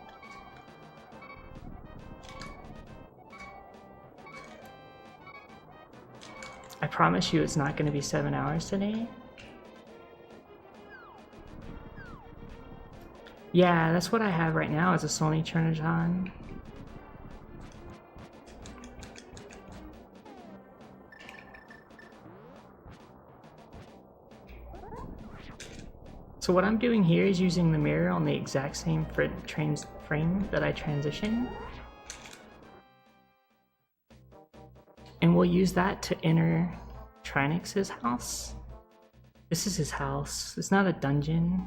I promise you it's not going to be 7 hours today. Yeah, that's what I have right now is a Sony Trinitron. So what I'm doing here is using the mirror on the exact same frame that I transition. And we'll use that to enter Trinix's house. This is his house. It's not a dungeon.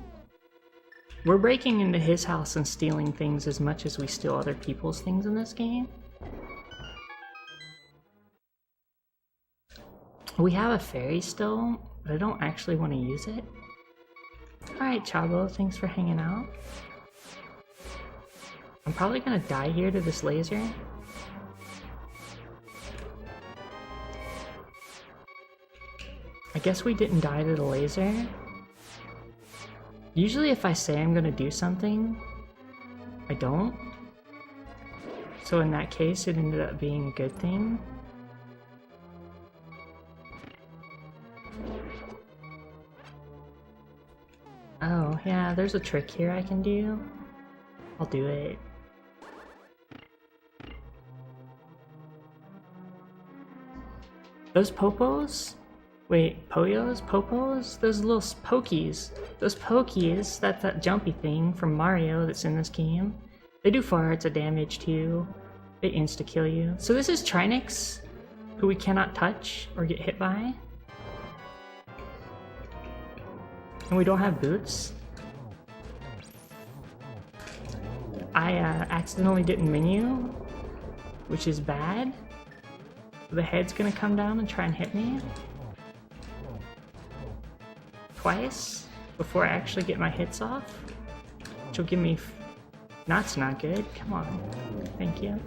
We're breaking into his house and stealing things as much as we steal other people's things in this game. We have a fairy still, but I don't actually want to use it. Alright, Chabo, thanks for hanging out. I'm probably gonna die here to this laser. I guess we didn't die to the laser. Usually if I say I'm gonna do something, I don't. So in that case, it ended up being a good thing. Oh, yeah, there's a trick here I can do. I'll do it. Those popos? Wait, poyos? Popos? Those little pokies. Those pokies, that's that jumpy thing from Mario that's in this game. They do 4 hearts of damage too. They insta-kill you. So this is Trinix, who we cannot touch or get hit by. And we don't have boots. I accidentally didn't menu, which is bad. The head's gonna come down and try and hit me twice before I actually get my hits off, which will give me that's not good. Come on. Thank you.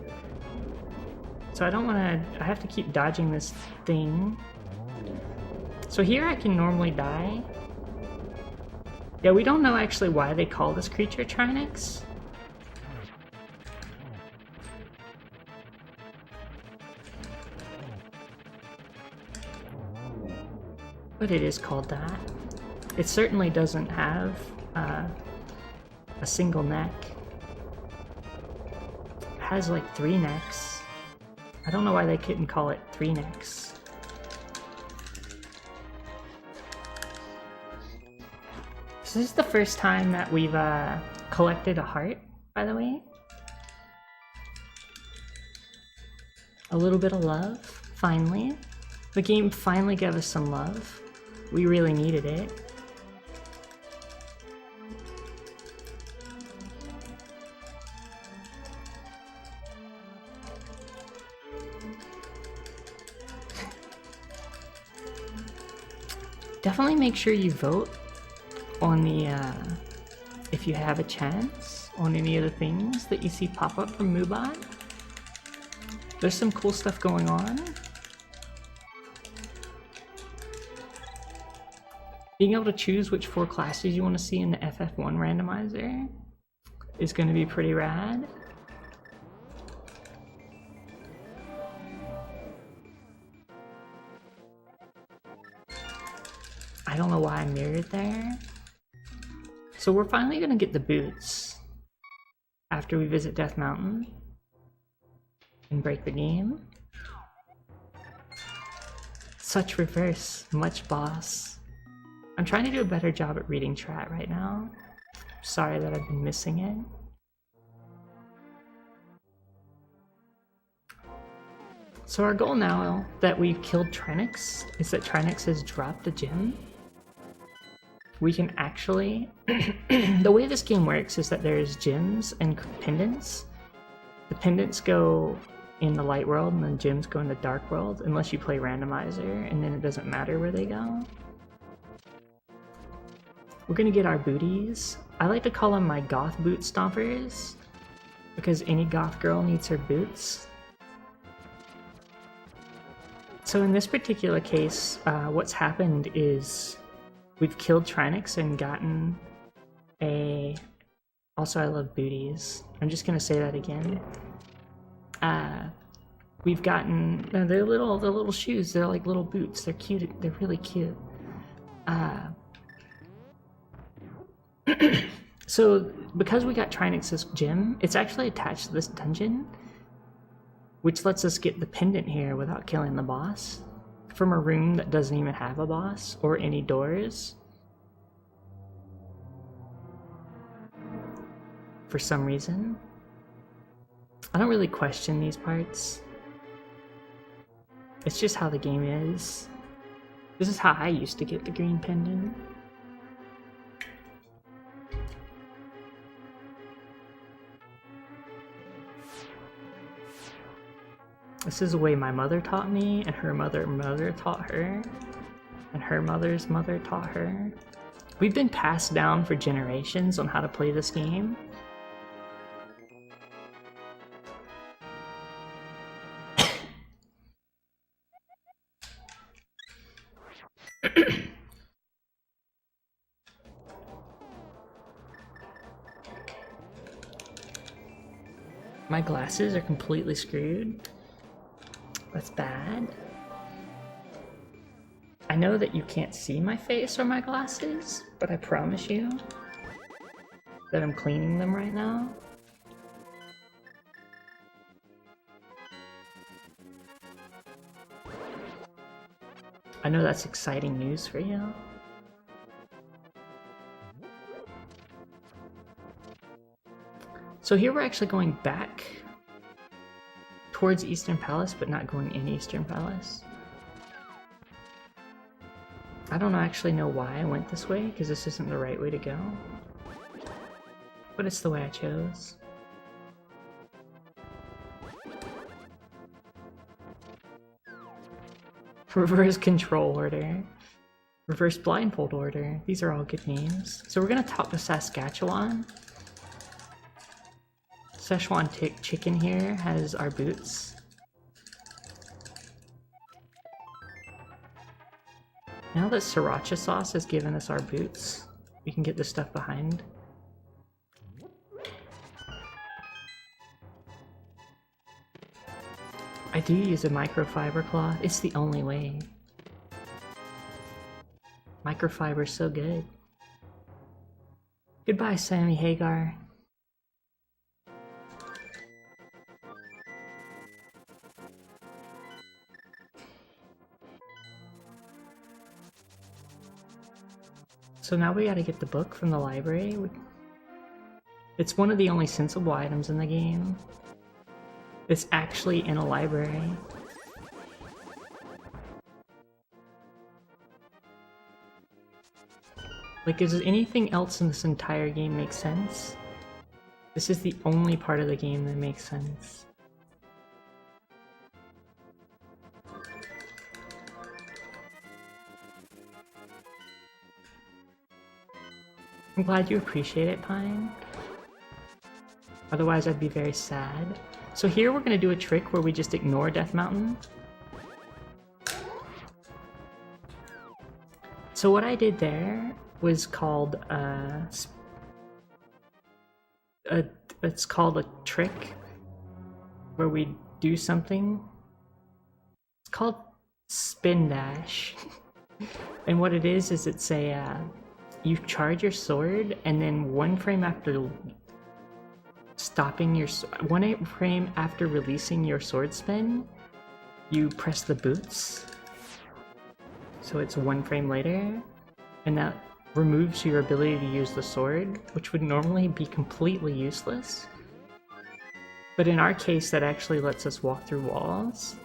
So I don't want to... I have to keep dodging this thing. So here I can normally die. Yeah, we don't know actually why they call this creature Trinix. But it is called that. It certainly doesn't have a single neck. It has like 3 necks. I don't know why they couldn't call it 3 necks. So this is the first time that we've collected a heart, by the way. A little bit of love, finally. The game finally gave us some love. We really needed it. Definitely make sure you vote on the, if you have a chance, on any of the things that you see pop up from Moobot. There's some cool stuff going on. Being able to choose which 4 classes you want to see in the FF1 randomizer is going to be pretty rad. I don't know why I mirrored there. So we're finally going to get the boots after we visit Death Mountain and break the game. Such reverse, much boss. I'm trying to do a better job at reading chat right now. Sorry that I've been missing it. So our goal now that we've killed Trinix is that Trinix has dropped a gem. We can actually... the way this game works is that there's gems and pendants. The pendants go in the light world and the gems go in the dark world unless you play randomizer, and then it doesn't matter where they go. We're gonna get our booties. I like to call them my goth boot stompers because any goth girl needs her boots. So in this particular case, what's happened is we've killed Trinix and gotten a... Also, I love booties. I'm just gonna say that again. We've gotten... No, they're little shoes. They're like little boots. They're cute. They're really cute. So, because we got Trinix's gem, it's actually attached to this dungeon, which lets us get the pendant here without killing the boss, from a room that doesn't even have a boss or any doors. For some reason. I don't really question these parts. It's just how the game is. This is how I used to get the green pendant. This is the way my mother taught me, and her mother taught her, and her mother's mother taught her. We've been passed down for generations on how to play this game. My glasses are completely screwed. That's bad. I know that you can't see my face or my glasses, but I promise you that I'm cleaning them right now. I know that's exciting news for you. So here we're actually going back towards Eastern Palace, but not going in Eastern Palace. I don't actually know why I went this way, because this isn't the right way to go. But it's the way I chose. Reverse control order. Reverse blindfold order. These are all good names. So we're gonna talk to Saskatchewan. Szechuan chicken here has our boots. Now that sriracha sauce has given us our boots, we can get this stuff behind. I do use a microfiber cloth. It's the only way. Microfiber's so good. Goodbye, Sammy Hagar. So now we gotta get the book from the library. It's one of the only sensible items in the game. It's actually in a library. Like, does anything else in this entire game make sense? This is the only part of the game that makes sense. I'm glad you appreciate it, Pine. Otherwise, I'd be very sad. So here we're gonna do a trick where we just ignore Death Mountain. So what I did there was called it's called a trick where we do something. It's called spin dash. And what it is it's a you charge your sword, and then one frame after releasing your sword spin, you press the boots. So it's one frame later, and that removes your ability to use the sword, which would normally be completely useless. But in our case, that actually lets us walk through walls.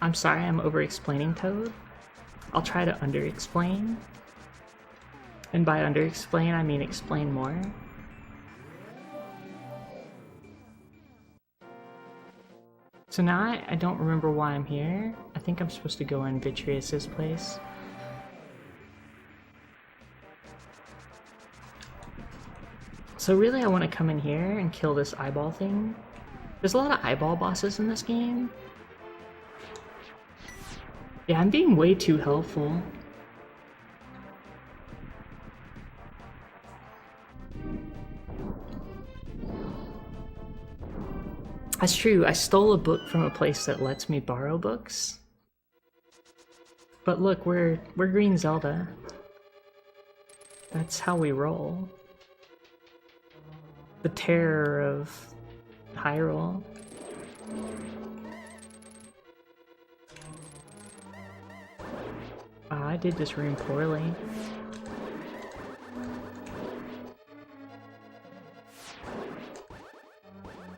I'm sorry I'm over-explaining, Toad. I'll try to under-explain. And by under-explain, I mean explain more. So now I don't remember why I'm here. I think I'm supposed to go in Vitreous's place. So really I want to come in here and kill this eyeball thing. There's a lot of eyeball bosses in this game. Yeah, I'm being way too helpful. That's true, I stole a book from a place that lets me borrow books. But look, we're Green Zelda. That's how we roll. The terror of Hyrule. I did this room poorly.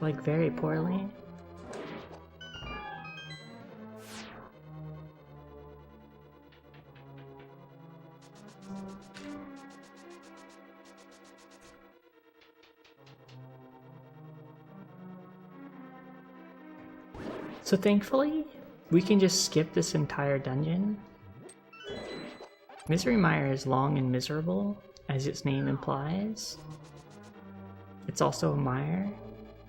Like, very poorly. So thankfully, we can just skip this entire dungeon. Misery Mire is long and miserable, as its name implies. It's also a mire,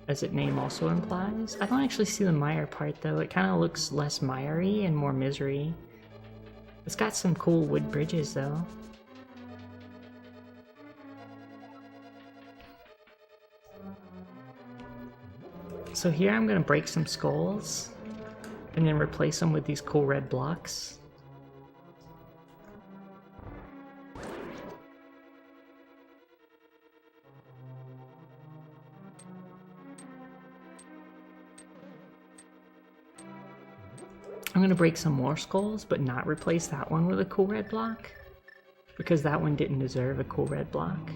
as its name also implies. I don't actually see the mire part though, it kind of looks less miry and more misery. It's got some cool wood bridges though. So here I'm gonna break some skulls, and then replace them with these cool red blocks. I'm gonna break some more skulls, but not replace that one with a cool red block, because that one didn't deserve a cool red block.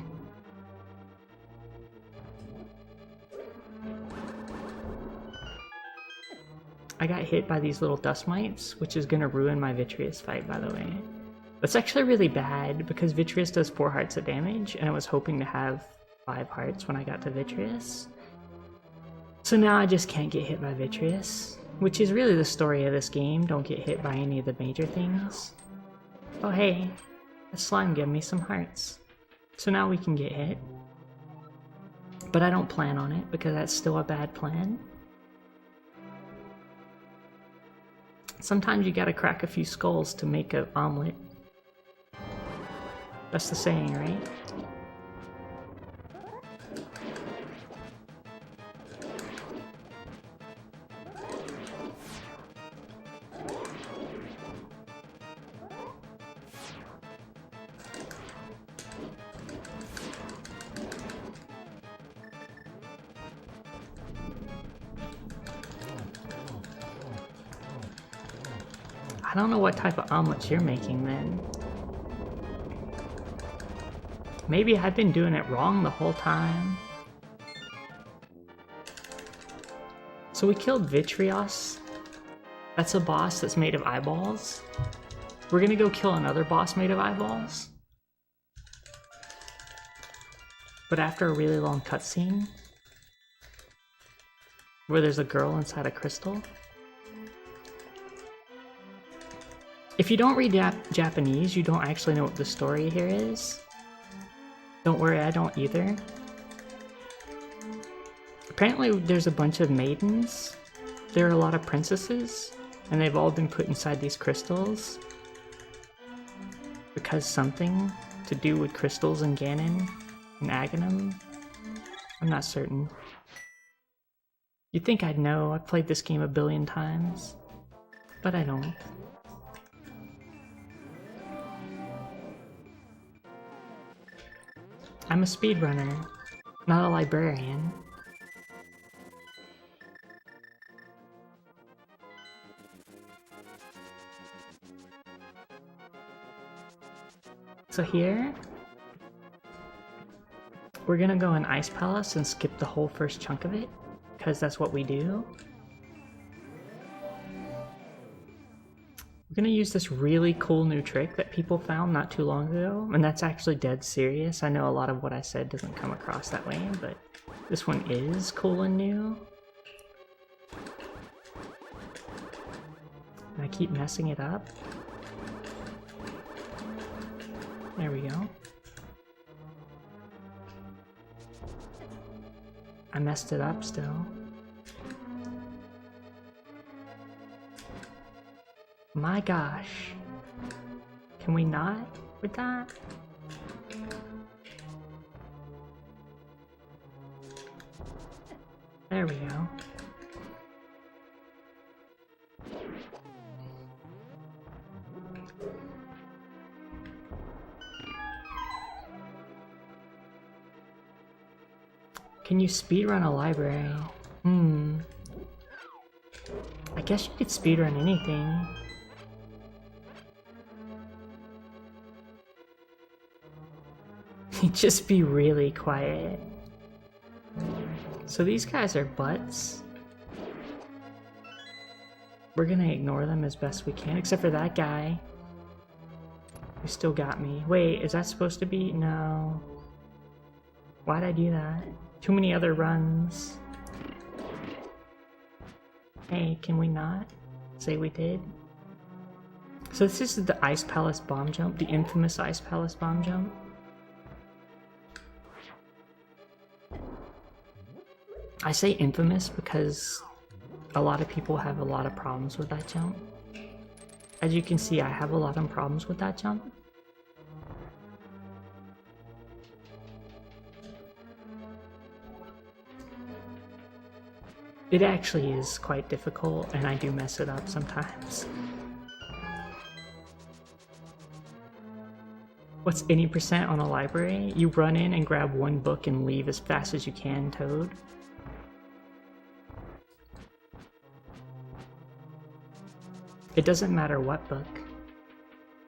I got hit by these little dust mites, which is gonna ruin my Vitreous fight, by the way. That's actually really bad, because Vitreous does 4 hearts of damage, and I was hoping to have 5 hearts when I got to Vitreous. So now I just can't get hit by Vitreous, which is really the story of this game. Don't get hit by any of the major things. Oh hey, a slime gave me some hearts. So now we can get hit. But I don't plan on it, because that's still a bad plan. Sometimes you gotta crack a few skulls to make an omelet. That's the saying, right? I don't know what type of omelets you're making then. Maybe I've been doing it wrong the whole time. So we killed Vitreous. That's a boss that's made of eyeballs. We're gonna go kill another boss made of eyeballs. But after a really long cutscene, where there's a girl inside a crystal. If you don't read Japanese, you don't actually know what the story here is. Don't worry, I don't either. Apparently there's a bunch of maidens. There are a lot of princesses, and they've all been put inside these crystals. Because something to do with crystals and Ganon and Aghanim. I'm not certain. You'd think I'd know, I've played this game a billion times. But I don't. I'm a speedrunner, not a librarian. So here, we're gonna go in Ice Palace and skip the whole first chunk of it, because that's what we do. We're gonna use this really cool new trick that people found not too long ago, and that's actually dead serious. I know a lot of what I said doesn't come across that way, but this one is cool and new. And I keep messing it up. There we go. I messed it up still. My gosh. Can we not with that? There we go. Can you speedrun a library? I guess you could speedrun anything. Just be really quiet. So these guys are butts. We're gonna ignore them as best we can, except for that guy who still got me. Wait, is that supposed to be? No. Why'd I do that? Too many other runs. Hey, can we not say we did? So this is the Ice Palace bomb jump, the infamous Ice Palace bomb jump. I say infamous because a lot of people have a lot of problems with that jump. As you can see, I have a lot of problems with that jump. It actually is quite difficult, and I do mess it up sometimes. What's any percent on a library? You run in and grab one book and leave as fast as you can, Toad. It doesn't matter what book,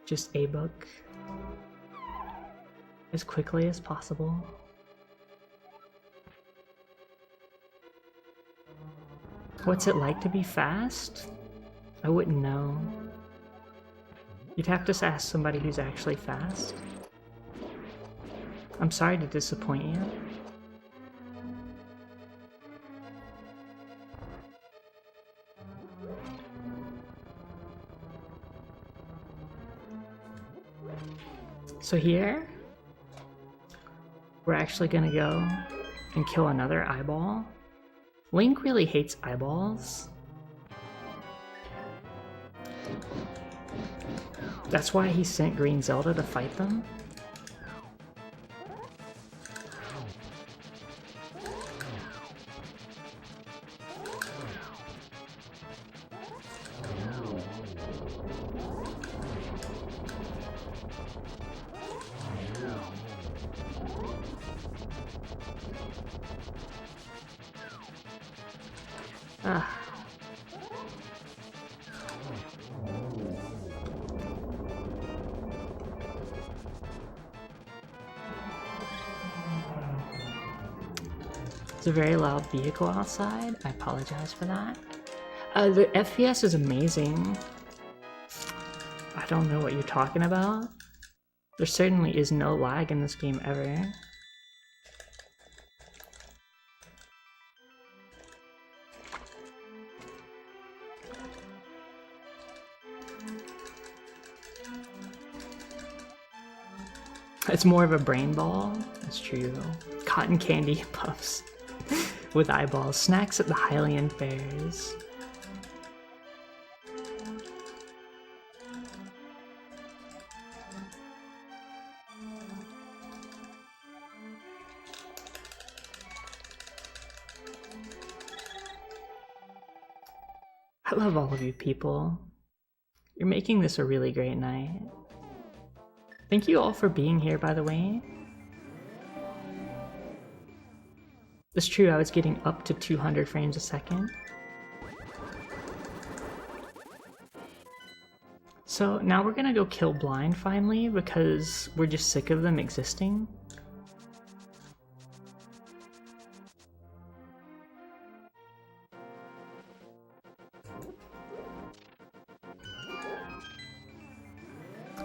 just a book, as quickly as possible. What's it like to be fast? I wouldn't know. You'd have to ask somebody who's actually fast. I'm sorry to disappoint you. So here, we're actually gonna go and kill another eyeball. Link really hates eyeballs. That's why he sent Green Zelda to fight them. Ah. It's a very loud vehicle outside. I apologize for that. The FPS is amazing. I don't know what you're talking about. There certainly is no lag in this game ever. It's more of a brain ball. That's true. Cotton candy puffs with eyeballs. Snacks at the Hylian fairs. I love all of you people. You're making this a really great night. Thank you all for being here, by the way. It's true, I was getting up to 200 frames a second. So now we're gonna go kill Blind finally, because we're just sick of them existing.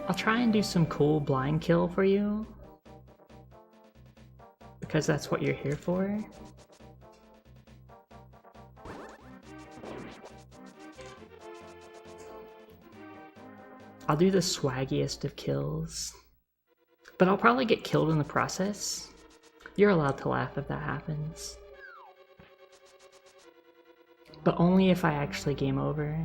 I'll try and do some cool blind kill for you, because that's what you're here for. I'll do the swaggiest of kills, but I'll probably get killed in the process. You're allowed to laugh if that happens. But only if I actually game over.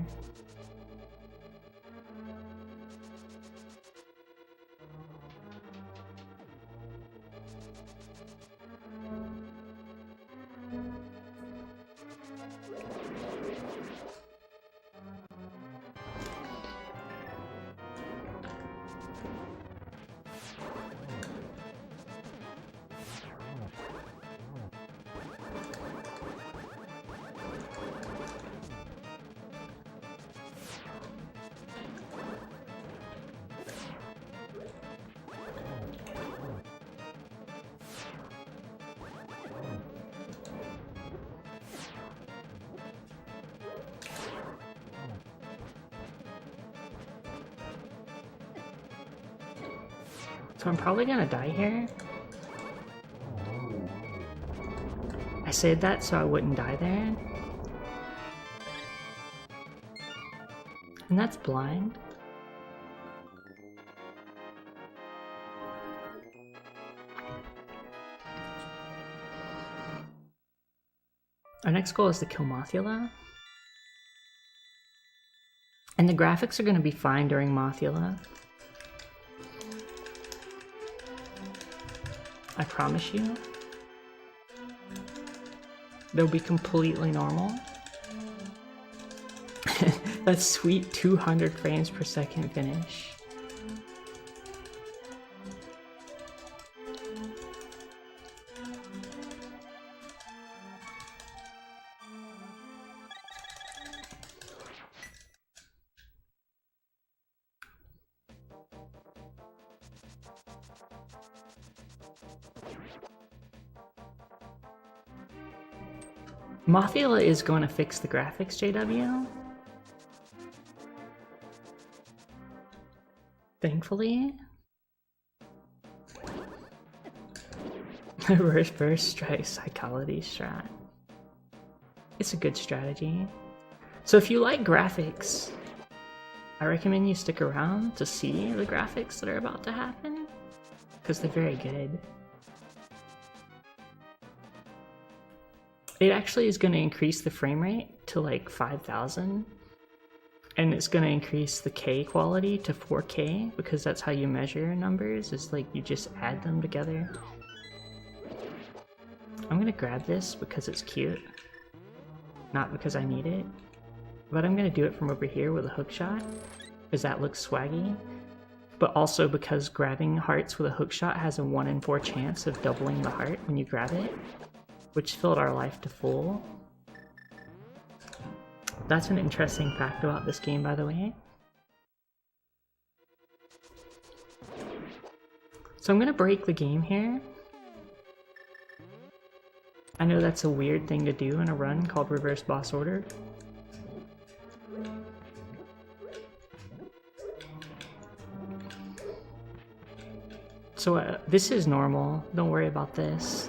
So I'm probably gonna die here. I said that so I wouldn't die there. And that's blind. Our next goal is to kill Mothula. And the graphics are gonna be fine during Mothula. I promise you. They'll be completely normal. That sweet 200 frames per second finish. Mothula is going to fix the graphics, JW. Thankfully. Reverse strike psychology strat. It's a good strategy. So if you like graphics, I recommend you stick around to see the graphics that are about to happen, because they're very good. It actually is going to increase the frame rate to like 5,000, and it's going to increase the K quality to 4K, because that's how you measure numbers, is like you just add them together. I'm going to grab this because it's cute, not because I need it, but I'm going to do it from over here with a hook shot, because that looks swaggy, but also because grabbing hearts with a hook shot has a 1 in 4 chance of doubling the heart when you grab it, which filled our life to full. That's an interesting fact about this game, by the way. So I'm gonna break the game here. I know that's a weird thing to do in a run called Reverse Boss Order. So this is normal, don't worry about this.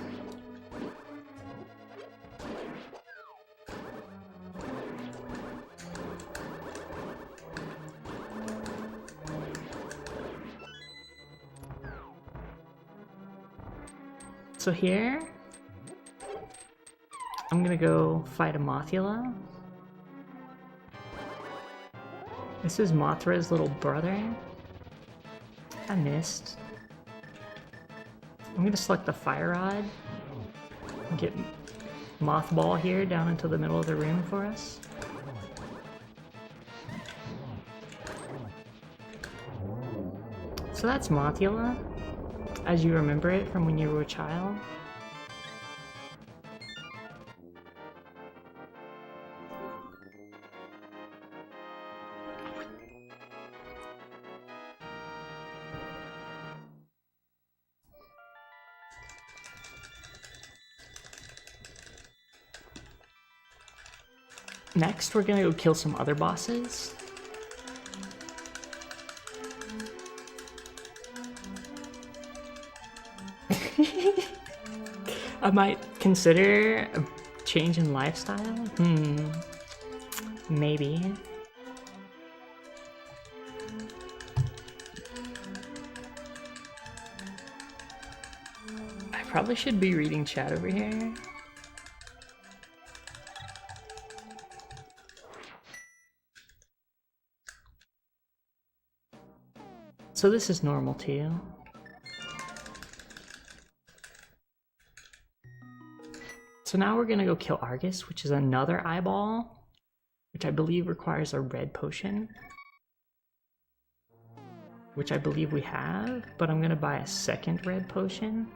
So here, I'm gonna go fight a Mothula. This is Mothra's little brother. I missed. I'm gonna select the Fire Rod and get Mothball here down into the middle of the room for us. So that's Mothula, as you remember it from when you were a child. Next, we're gonna go kill some other bosses. I might consider a change in lifestyle. Maybe. I probably should be reading chat over here. So this is normal too. So now we're gonna go kill Argus, which is another eyeball, which I believe requires a red potion, which I believe we have, but I'm gonna buy a second red potion.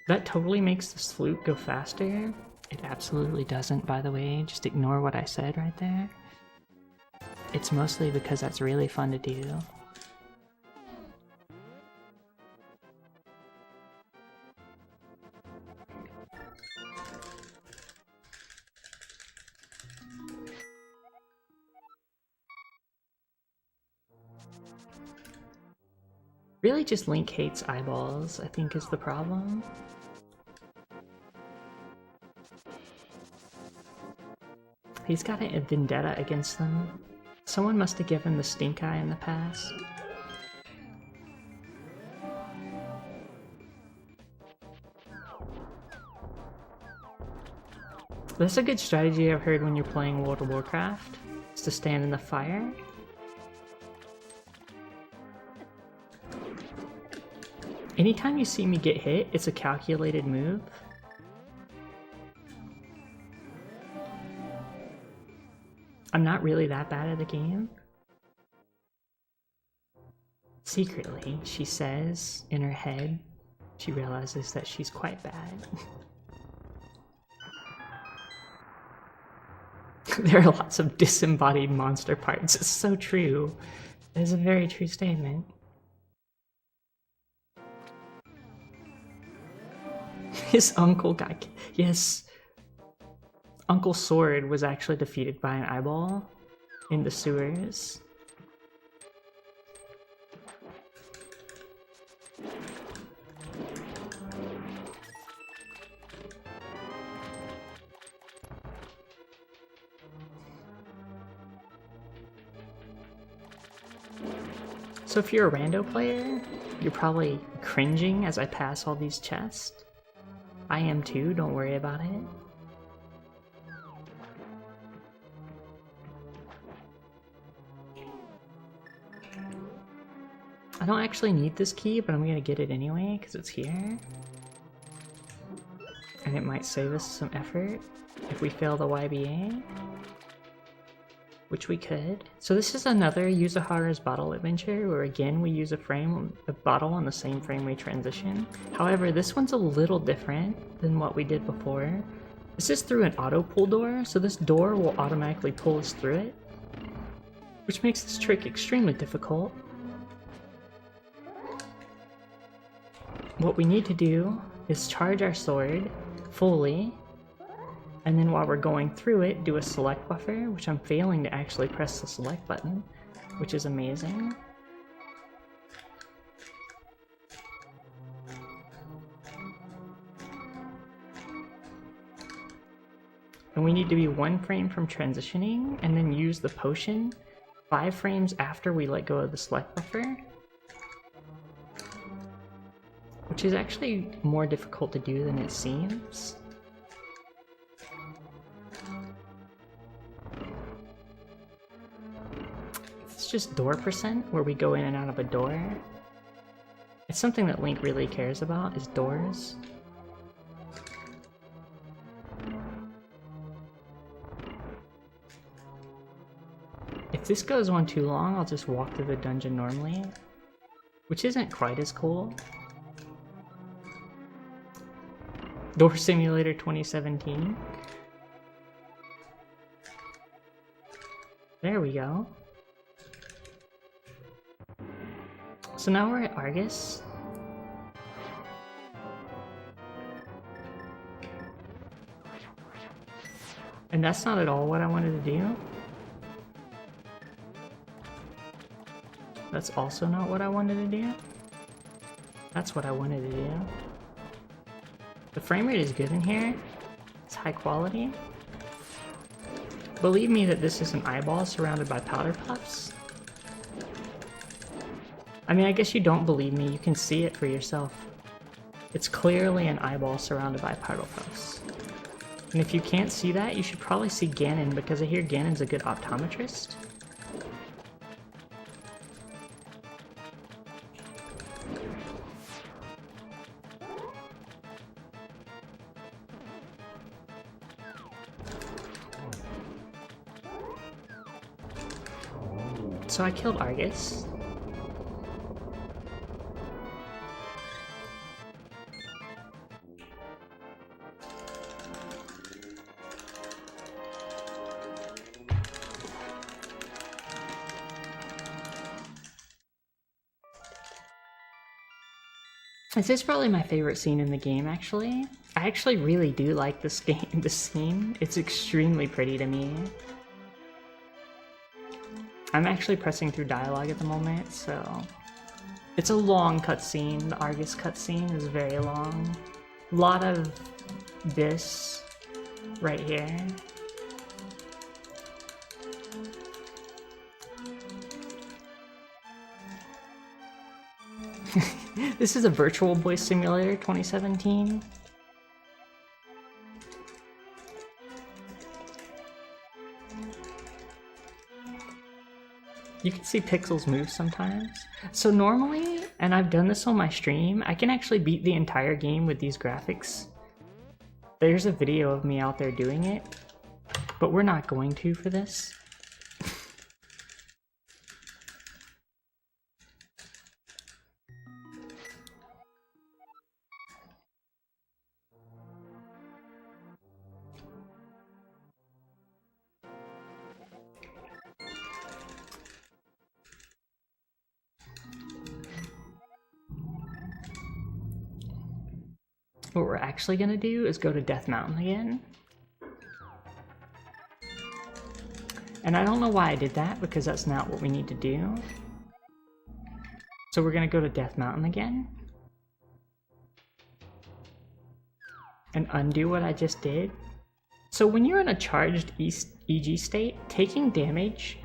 That totally makes the flute go faster. It absolutely doesn't, by the way. Just ignore what I said right there. It's mostly because that's really fun to do. Really just Link hates eyeballs, I think is the problem. He's got a vendetta against them. Someone must have given the stink eye in the past. That's a good strategy I've heard when you're playing World of Warcraft, is to stand in the fire. Anytime you see me get hit, it's a calculated move. I'm not really that bad at the game. Secretly, she says in her head, she realizes that she's quite bad. There are lots of disembodied monster parts. It's so true. It is a very true statement. His uncle got... Yes. Uncle Sword was actually defeated by an eyeball in the sewers. So if you're a rando player, you're probably cringing as I pass all these chests. I am too, don't worry about it. I don't actually need this key, but I'm gonna get it anyway, because it's here. And it might save us some effort if we fail the YBA. Which we could. So this is another Yuzuhara's bottle adventure, where again we use a bottle on the same frame we transition. However, this one's a little different than what we did before. This is through an auto pull door, so this door will automatically pull us through it, which makes this trick extremely difficult. What we need to do is charge our sword fully, and then while we're going through it, do a select buffer, which I'm failing to actually press the select button, which is amazing. And we need to be 1 frame from transitioning, and then use the potion 5 frames after we let go of the select buffer. Which is actually more difficult to do than it seems. It's just door percent, where we go in and out of a door. It's something that Link really cares about, is doors. If this goes on too long, I'll just walk through the dungeon normally, which isn't quite as cool. Door Simulator 2017. There we go. So now we're at Argus. And that's not at all what I wanted to do. That's also not what I wanted to do. That's what I wanted to do. The frame rate is good in here. It's high quality. Believe me that this is an eyeball surrounded by powder puffs. I mean, I guess you don't believe me, you can see it for yourself. It's clearly an eyeball surrounded by powder puffs. And if you can't see that, you should probably see Ganon, because I hear Ganon's a good optometrist. So I killed Argus. This is probably my favorite scene in the game, actually. I actually really do like this scene. It's extremely pretty to me. I'm actually pressing through dialogue at the moment, so... It's a long cutscene. The Argus cutscene is very long. A lot of this right here. This is a Virtual Boy Simulator 2017. You can see pixels move sometimes. So normally, and I've done this on my stream, I can actually beat the entire game with these graphics. There's a video of me out there doing it, but we're not going to for this. what we're actually gonna do is go to Death Mountain again. And I don't know why I did that, because that's not what we need to do. So we're gonna go to Death Mountain again. And undo what I just did. So when you're in a charged EG state, taking damage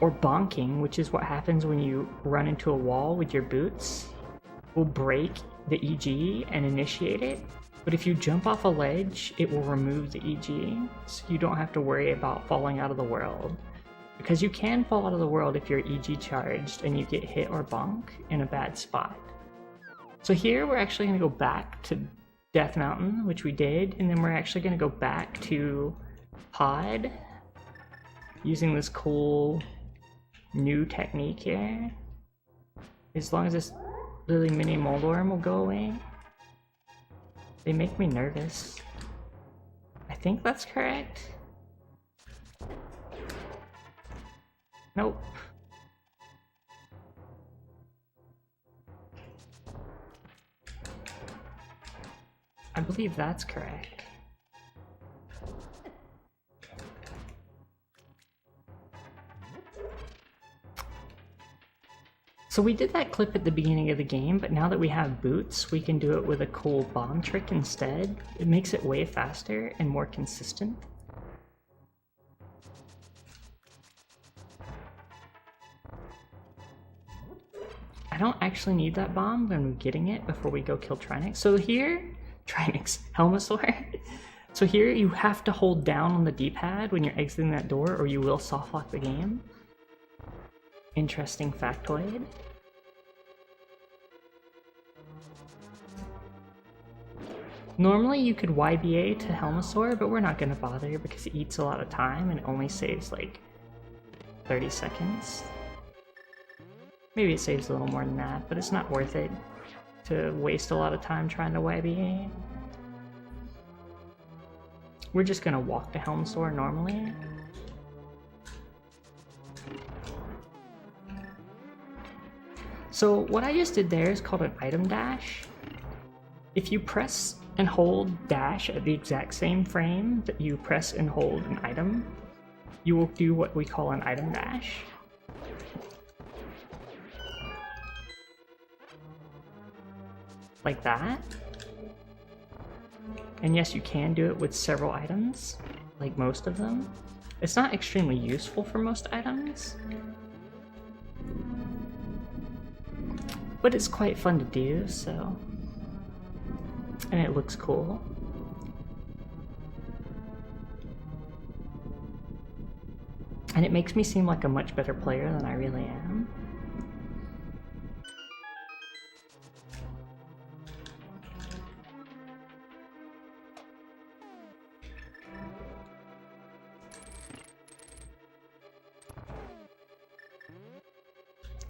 or bonking, which is what happens when you run into a wall with your boots, will break the EG and initiate it. But if you jump off a ledge, it will remove the EG, so you don't have to worry about falling out of the world. Because you can fall out of the world if you're EG charged and you get hit or bonk in a bad spot. So here we're actually going to go back to Death Mountain, which we did, and then we're actually going to go back to Pod using this cool new technique here. As long as this Lily Mini Moldorm will go away. They make me nervous. I think that's correct. Nope. I believe that's correct. So we did that clip at the beginning of the game, but now that we have boots, we can do it with a cool bomb trick instead. It makes it way faster and more consistent. I don't actually need that bomb, but I'm getting it before we go kill Trinix. So here, Trinix, Helmasaur. So here you have to hold down on the D-pad when you're exiting that door, or you will soft lock the game. Interesting factoid. Normally you could YBA to Helmasaur, but we're not going to bother because it eats a lot of time and it only saves like 30 seconds. Maybe it saves a little more than that, but it's not worth it to waste a lot of time trying to YBA. We're just going to walk to Helmasaur normally. So what I just did there is called an item dash. If you press and hold dash at the exact same frame that you press and hold an item, you will do what we call an item dash. Like that. And yes, you can do it with several items, like most of them. It's not extremely useful for most items, but it's quite fun to do, so. And it looks cool. And it makes me seem like a much better player than I really am.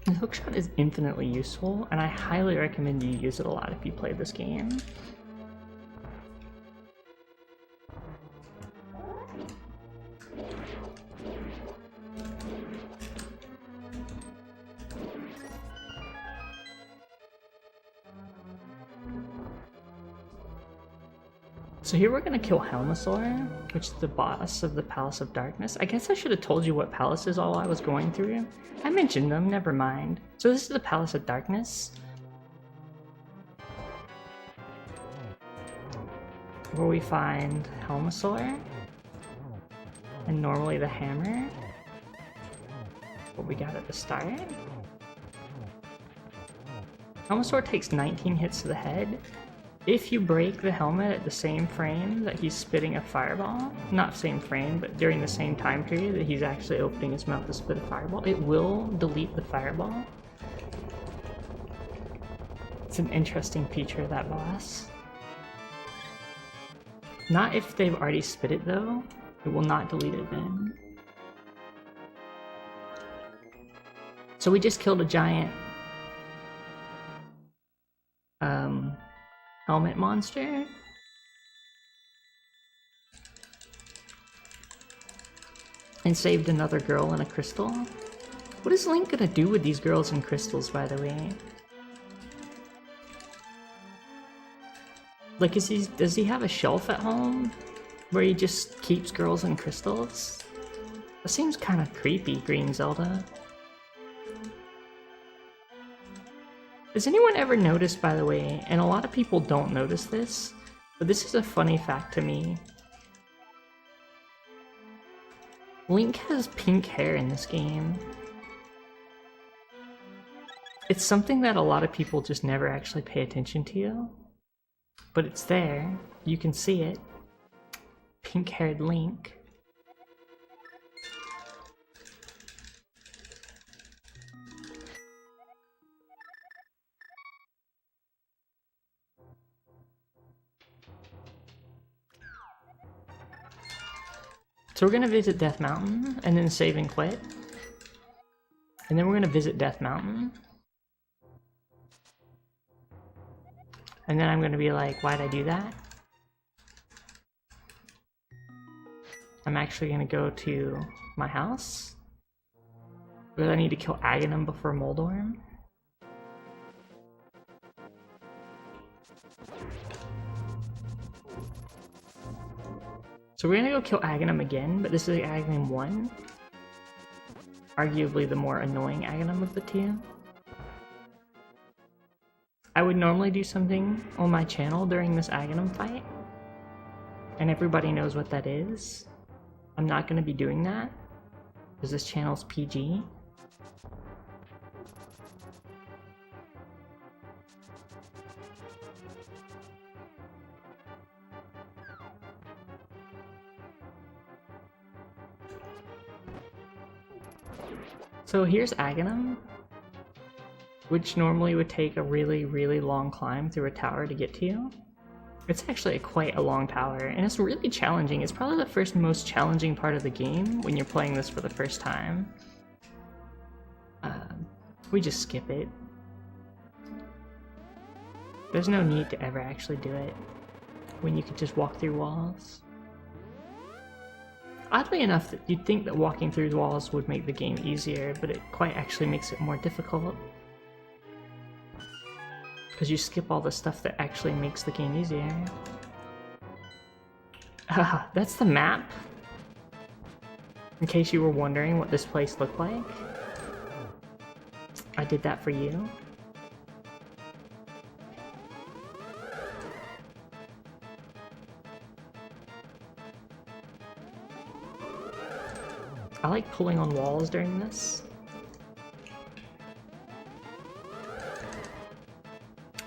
The hookshot is infinitely useful, and I highly recommend you use it a lot if you play this game. So here we're gonna kill Helmasaur, which is the boss of the Palace of Darkness. I guess I should have told you what palace is all I was going through. I mentioned them, never mind. So this is the Palace of Darkness, where we find Helmasaur, and normally the hammer, what we got at the start. Helmasaur takes 19 hits to the head. If you break the helmet at the same frame that he's spitting a fireball, not same frame, but during the same time period that he's actually opening his mouth to spit a fireball, it will delete the fireball. It's an interesting feature of that boss. Not if they've already spit it though, it will not delete it then. So we just killed a giant helmet monster. And saved another girl and a crystal. What is Link gonna do with these girls and crystals, by the way? Like, does he have a shelf at home where he just keeps girls and crystals? That seems kind of creepy, Green Zelda. Has anyone ever noticed, by the way, and a lot of people don't notice this, but this is a funny fact to me. Link has pink hair in this game. It's something that a lot of people just never actually pay attention to. But it's there. You can see it. Pink-haired Link. So we're gonna visit Death Mountain, and then save and quit. And then we're gonna visit Death Mountain. And then I'm gonna be like, why'd I do that? I'm actually gonna go to my house. Because I need to kill Aghanim before Moldorm. So we're gonna go kill Aghanim again, but this is Aghanim 1. Arguably the more annoying Aghanim of the two. I would normally do something on my channel during this Aghanim fight, and everybody knows what that is. I'm not gonna be doing that, because this channel's PG. So here's Aghanim, which normally would take a really, really long climb through a tower to get to. It's actually quite a long tower, and it's really challenging. It's probably the first most challenging part of the game when you're playing this for the first time. We just skip it. There's no need to ever actually do it when you could just walk through walls. Oddly enough, you'd think that walking through the walls would make the game easier, but it quite actually makes it more difficult. Because you skip all the stuff that actually makes the game easier. That's the map. In case you were wondering what this place looked like. I did that for you. I like pulling on walls during this.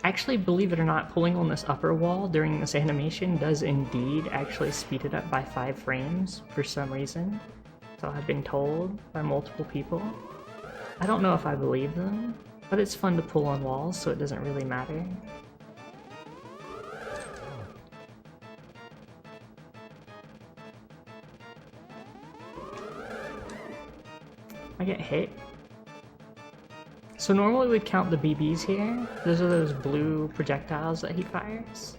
Actually, believe it or not, pulling on this upper wall during this animation does indeed actually speed it up by 5 frames for some reason. So I've been told by multiple people. I don't know if I believe them, but it's fun to pull on walls, so it doesn't really matter. I get hit. So normally we'd count the BBs here. Those are those blue projectiles that he fires.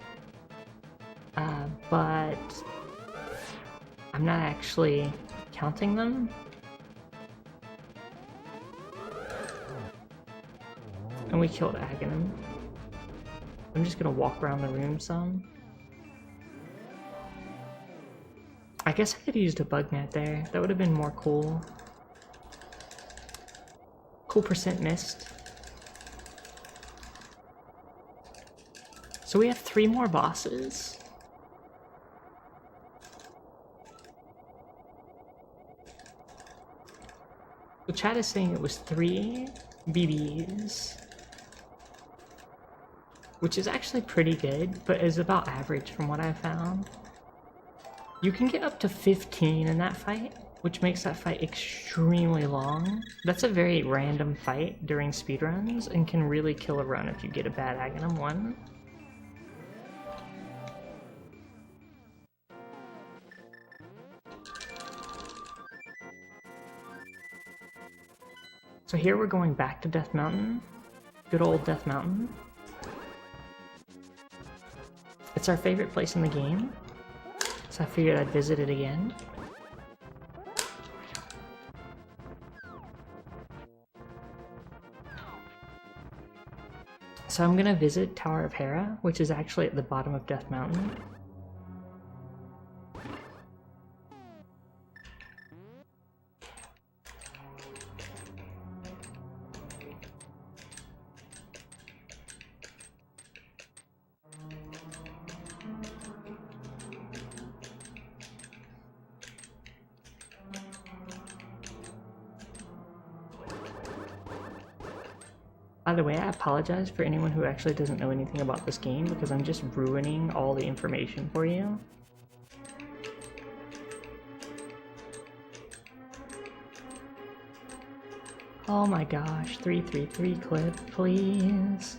But I'm not actually counting them. And we killed Aghanim. I'm just gonna walk around the room some. I guess I could have used a bug net there. That would have been more cool. Cool percent missed. So we have 3 more bosses. The chat is saying it was 3 BBs. Which is actually pretty good, but is about average from what I found. You can get up to 15 in that fight, which makes that fight extremely long. That's a very random fight during speedruns, and can really kill a run if you get a bad Aghanim 1. So here we're going back to Death Mountain. Good old Death Mountain. It's our favorite place in the game, so I figured I'd visit it again. So So I'm gonna visit Tower of Hera, which is actually at the bottom of Death Mountain. By the way, I apologize for anyone who actually doesn't know anything about this game because I'm just ruining all the information for you. Oh my gosh, 333 clip, please.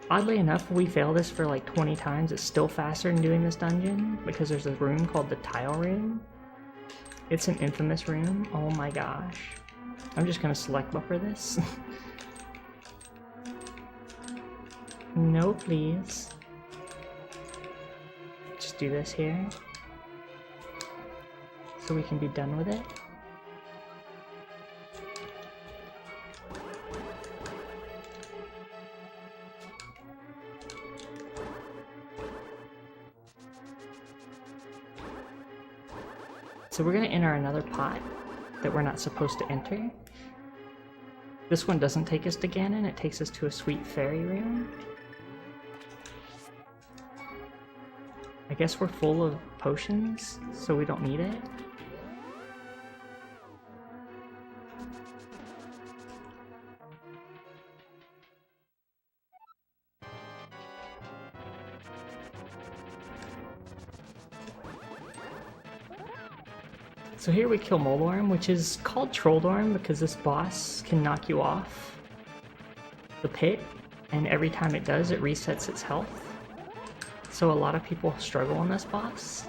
Oddly enough, we fail this for like 20 times. It's still faster than doing this dungeon because there's a room called the Tile Room. It's an infamous room. Oh my gosh. I'm just gonna select buffer this. No, please. Just do this here. So we can be done with it. So we're gonna enter another pot that we're not supposed to enter. This one doesn't take us to Ganon, it takes us to a sweet fairy room. I guess we're full of potions, so we don't need it. So here we kill Moldorm, which is called Trolldorm because this boss can knock you off the pit, and every time it does, it resets its health. So a lot of people struggle on this boss.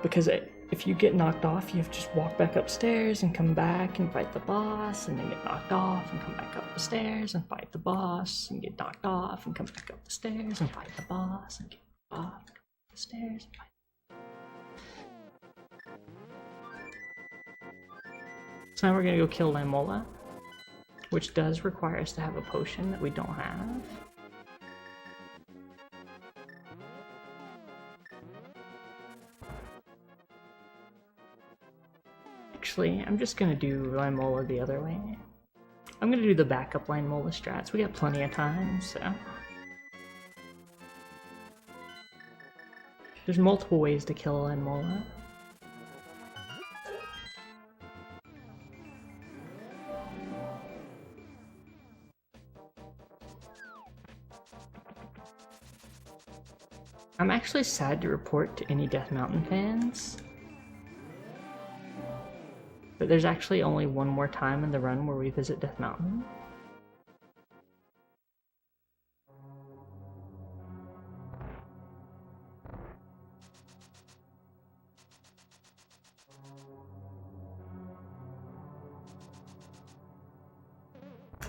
Because if you get knocked off, you have to just walk back upstairs and come back and fight the boss, and then get knocked off and come back up the stairs and fight the boss, and get knocked off and come back up the stairs and fight the boss, and get knocked off. Stairs. So now we're gonna go kill Lamola, which does require us to have a potion that we don't have. Actually, I'm just gonna do Lamola the other way. I'm gonna do the backup Lamola strats. We got plenty of time, so. There's multiple ways to kill a Lamola. I'm actually sad to report to any Death Mountain fans, but there's actually only one more time in the run where we visit Death Mountain.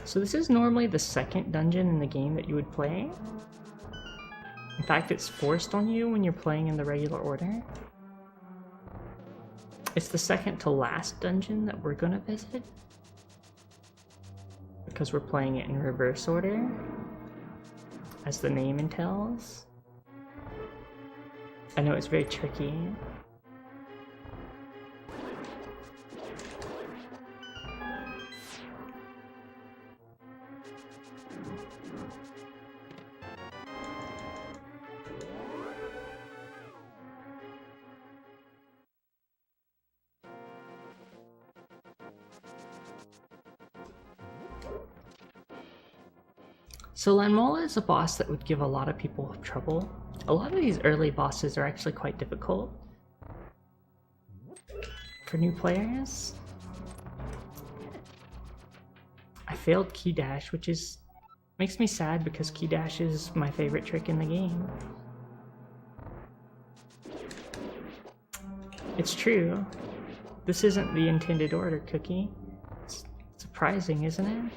So this is normally the second dungeon in the game that you would play. In fact, it's forced on you when you're playing in the regular order. It's the second to last dungeon that we're gonna visit, because we're playing it in reverse order, as the name entails. I know it's very tricky. So Lamola is a boss that would give a lot of people trouble. A lot of these early bosses are actually quite difficult for new players. I failed key dash, which makes me sad because key dash is my favorite trick in the game. It's true. This isn't the intended order, Cookie. It's surprising, isn't it?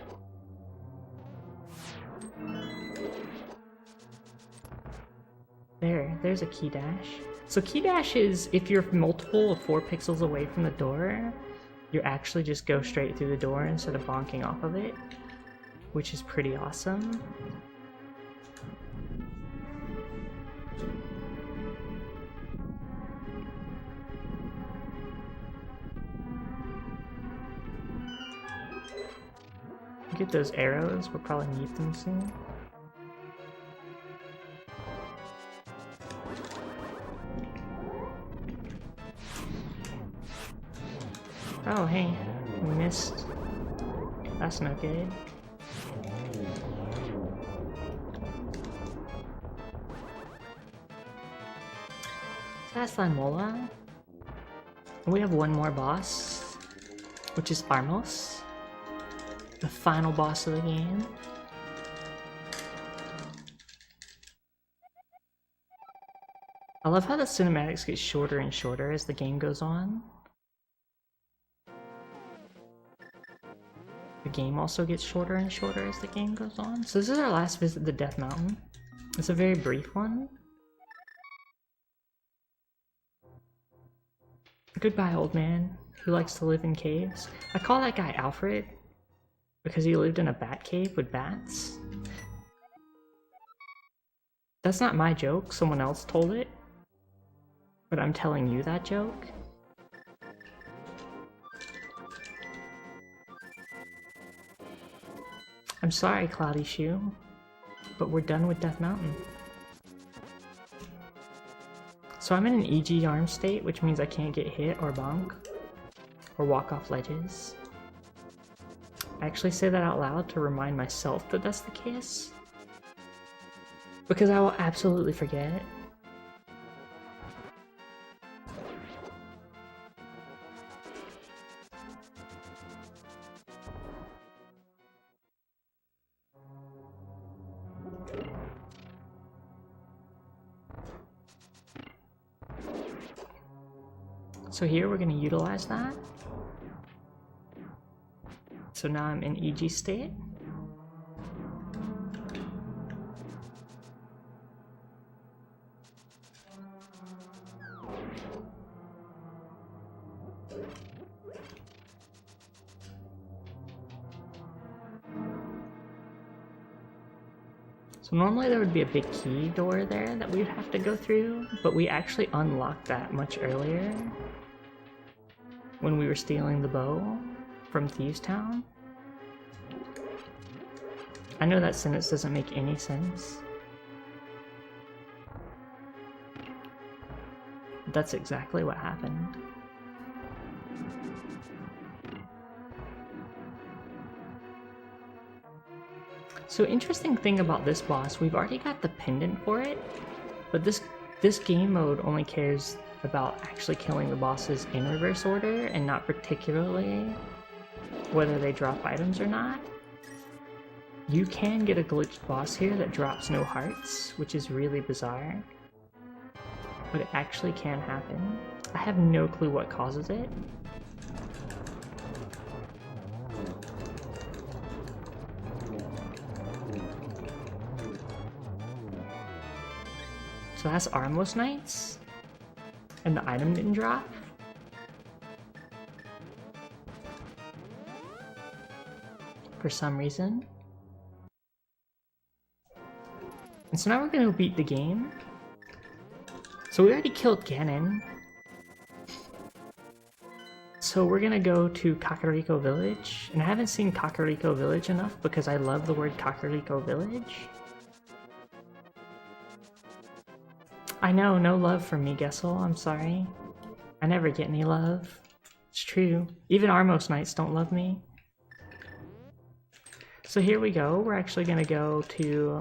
there's a key dash. So key dash is if you're multiple of 4 pixels away from the door, you actually just go straight through the door instead of bonking off of it, which is pretty awesome. Get those arrows, we'll probably need them soon. Oh hey, we missed. That's no good. That's Mola. We have one more boss, which is Armos, the final boss of the game. I love how the cinematics get shorter and shorter as the game goes on. The game also gets shorter and shorter as the game goes on. So this is our last visit to Death Mountain. It's a very brief one. Goodbye, old man who likes to live in caves. I call that guy Alfred because he lived in a bat cave with bats. That's not my joke, someone else told it. But I'm telling you that joke. I'm sorry, Cloudy Shoe, but we're done with Death Mountain. So I'm in an EG arm state, which means I can't get hit or bonk, or walk off ledges. I actually say that out loud to remind myself that that's the case, because I will absolutely forget. So here we're going to utilize that. So now I'm in EG state. So normally there would be a big key door there that we'd have to go through, but we actually unlocked that much earlier when we were stealing the bow from Thieves Town. I know that sentence doesn't make any sense. That's exactly what happened. So interesting thing about this boss, we've already got the pendant for it, but this game mode only cares about actually killing the bosses in reverse order and not particularly whether they drop items or not. You can get a glitched boss here that drops no hearts, which is really bizarre, but it actually can happen. I have no clue what causes it. So that's Armless Knights. And the item didn't drop? For some reason. And so now we're gonna beat the game. So we already killed Ganon. So we're gonna go to Kakariko Village. And I haven't seen Kakariko Village enough because I love the word Kakariko Village. I know, no love from me, Gessel, I'm sorry. I never get any love. It's true. Even Armos Knights don't love me. So here we go, we're actually gonna go to...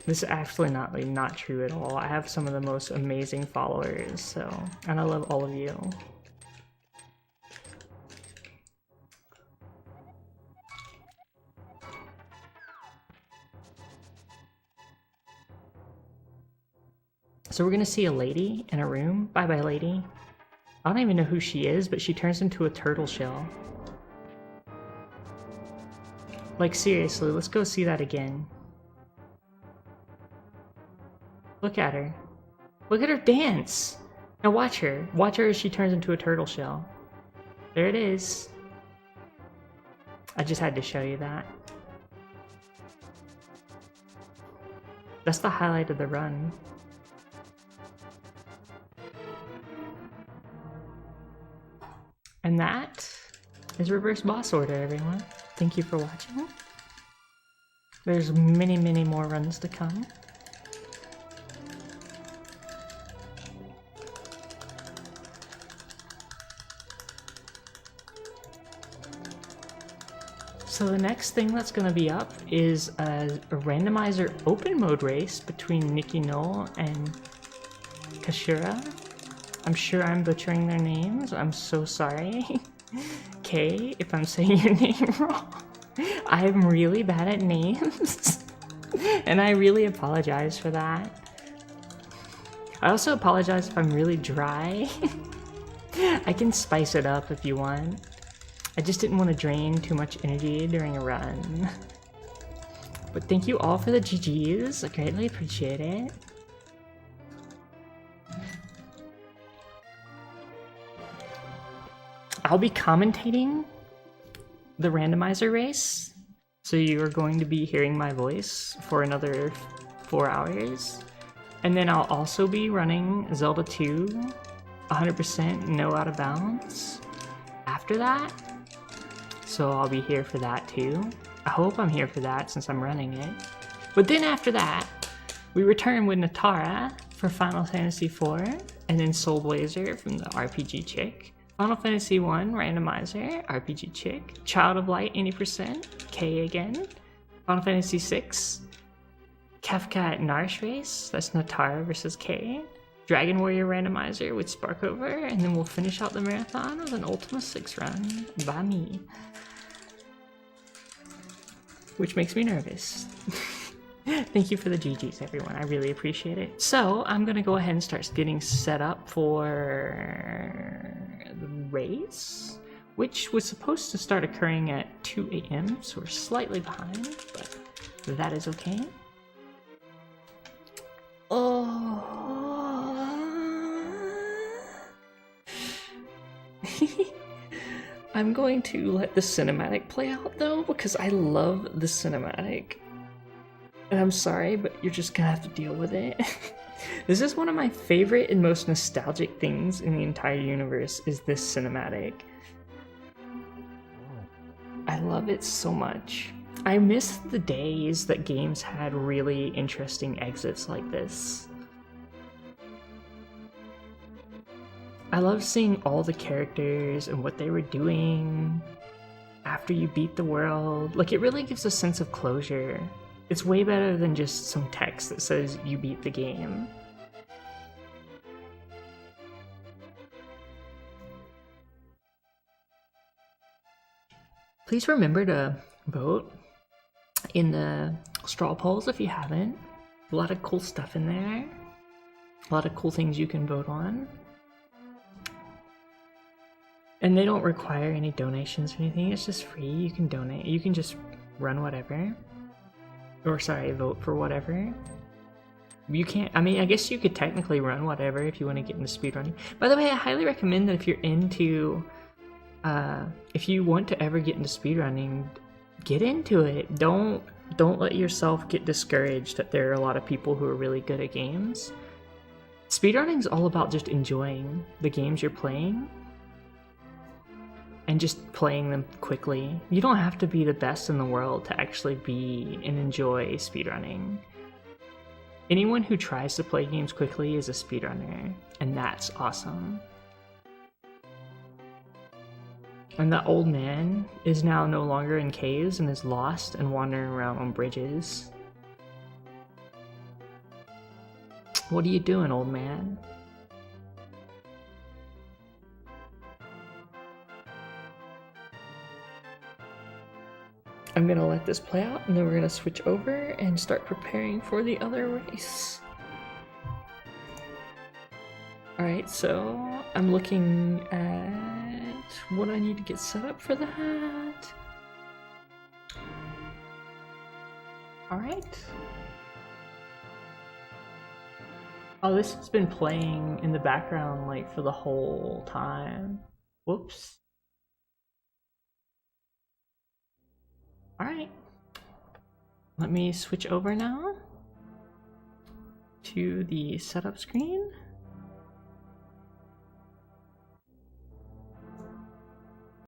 This is actually not true at all. I have some of the most amazing followers, so... And I love all of you. So we're gonna see a lady in a room. Bye bye, lady. I don't even know who she is, but she turns into a turtle shell. Like seriously, let's go see that again. Look at her. Look at her dance! Now watch her. Watch her as she turns into a turtle shell. There it is. I just had to show you that. That's the highlight of the run. And that is reverse boss order, everyone. Thank you for watching. There's many, many more runs to come. So the next thing that's going to be up is a randomizer open mode race between Nikki Knoll and Kashura. I'm sure I'm butchering their names. I'm so sorry. Kay, if I'm saying your name wrong. I'm really bad at names. And I really apologize for that. I also apologize if I'm really dry. I can spice it up if you want. I just didn't want to drain too much energy during a run. But thank you all for the GGs. I greatly appreciate it. I'll be commentating the randomizer race, so you are going to be hearing my voice for another 4 hours. And then I'll also be running Zelda 2, 100% no out of bounds after that. So I'll be here for that too. I hope I'm here for that since I'm running it. But then after that, we return with Natara for Final Fantasy IV, and then Soul Blazer from the RPG Chick. Final Fantasy 1 Randomizer, RPG Chick. Child of Light 80%, K again. Final Fantasy 6 Kefka at Narsh Race, that's Natara versus K. Dragon Warrior Randomizer with Sparkover, and then we'll finish out the marathon with an Ultima 6 run by me. Which makes me nervous. Thank you for the GGs, everyone. I really appreciate it. So I'm gonna go ahead and start getting set up for the race, which was supposed to start occurring at 2 AM, so we're slightly behind, but that is okay. Oh. I'm going to let the cinematic play out though, because I love the cinematic. And I'm sorry, but you're just gonna have to deal with it. This is one of my favorite and most nostalgic things in the entire universe, is this cinematic. I love it so much. I miss the days that games had really interesting exits like this. I love seeing all the characters and what they were doing after you beat the world. Like, it really gives a sense of closure. It's way better than just some text that says you beat the game. Please remember to vote in the straw polls if you haven't. A lot of cool stuff in there. A lot of cool things you can vote on. And they don't require any donations or anything. It's just free. You can donate. You can just run whatever. Or sorry, vote for whatever. You can't, I mean, I guess you could technically run whatever if you want to get into speedrunning. By the way, I highly recommend that if you're into, if you want to ever get into speedrunning, get into it. Don't let yourself get discouraged that there are a lot of people who are really good at games. Speedrunning is all about just enjoying the games you're playing. And just playing them quickly. You don't have to be the best in the world to actually be and enjoy speedrunning. Anyone who tries to play games quickly is a speedrunner, and that's awesome. And that old man is now no longer in caves and is lost and wandering around on bridges. What are you doing, old man? I'm gonna let this play out, and then we're gonna switch over and start preparing for the other race. Alright, so I'm looking at what I need to get set up for that. Alright. Oh, this has been playing in the background like for the whole time. Whoops. Alright. Let me switch over now to the setup screen.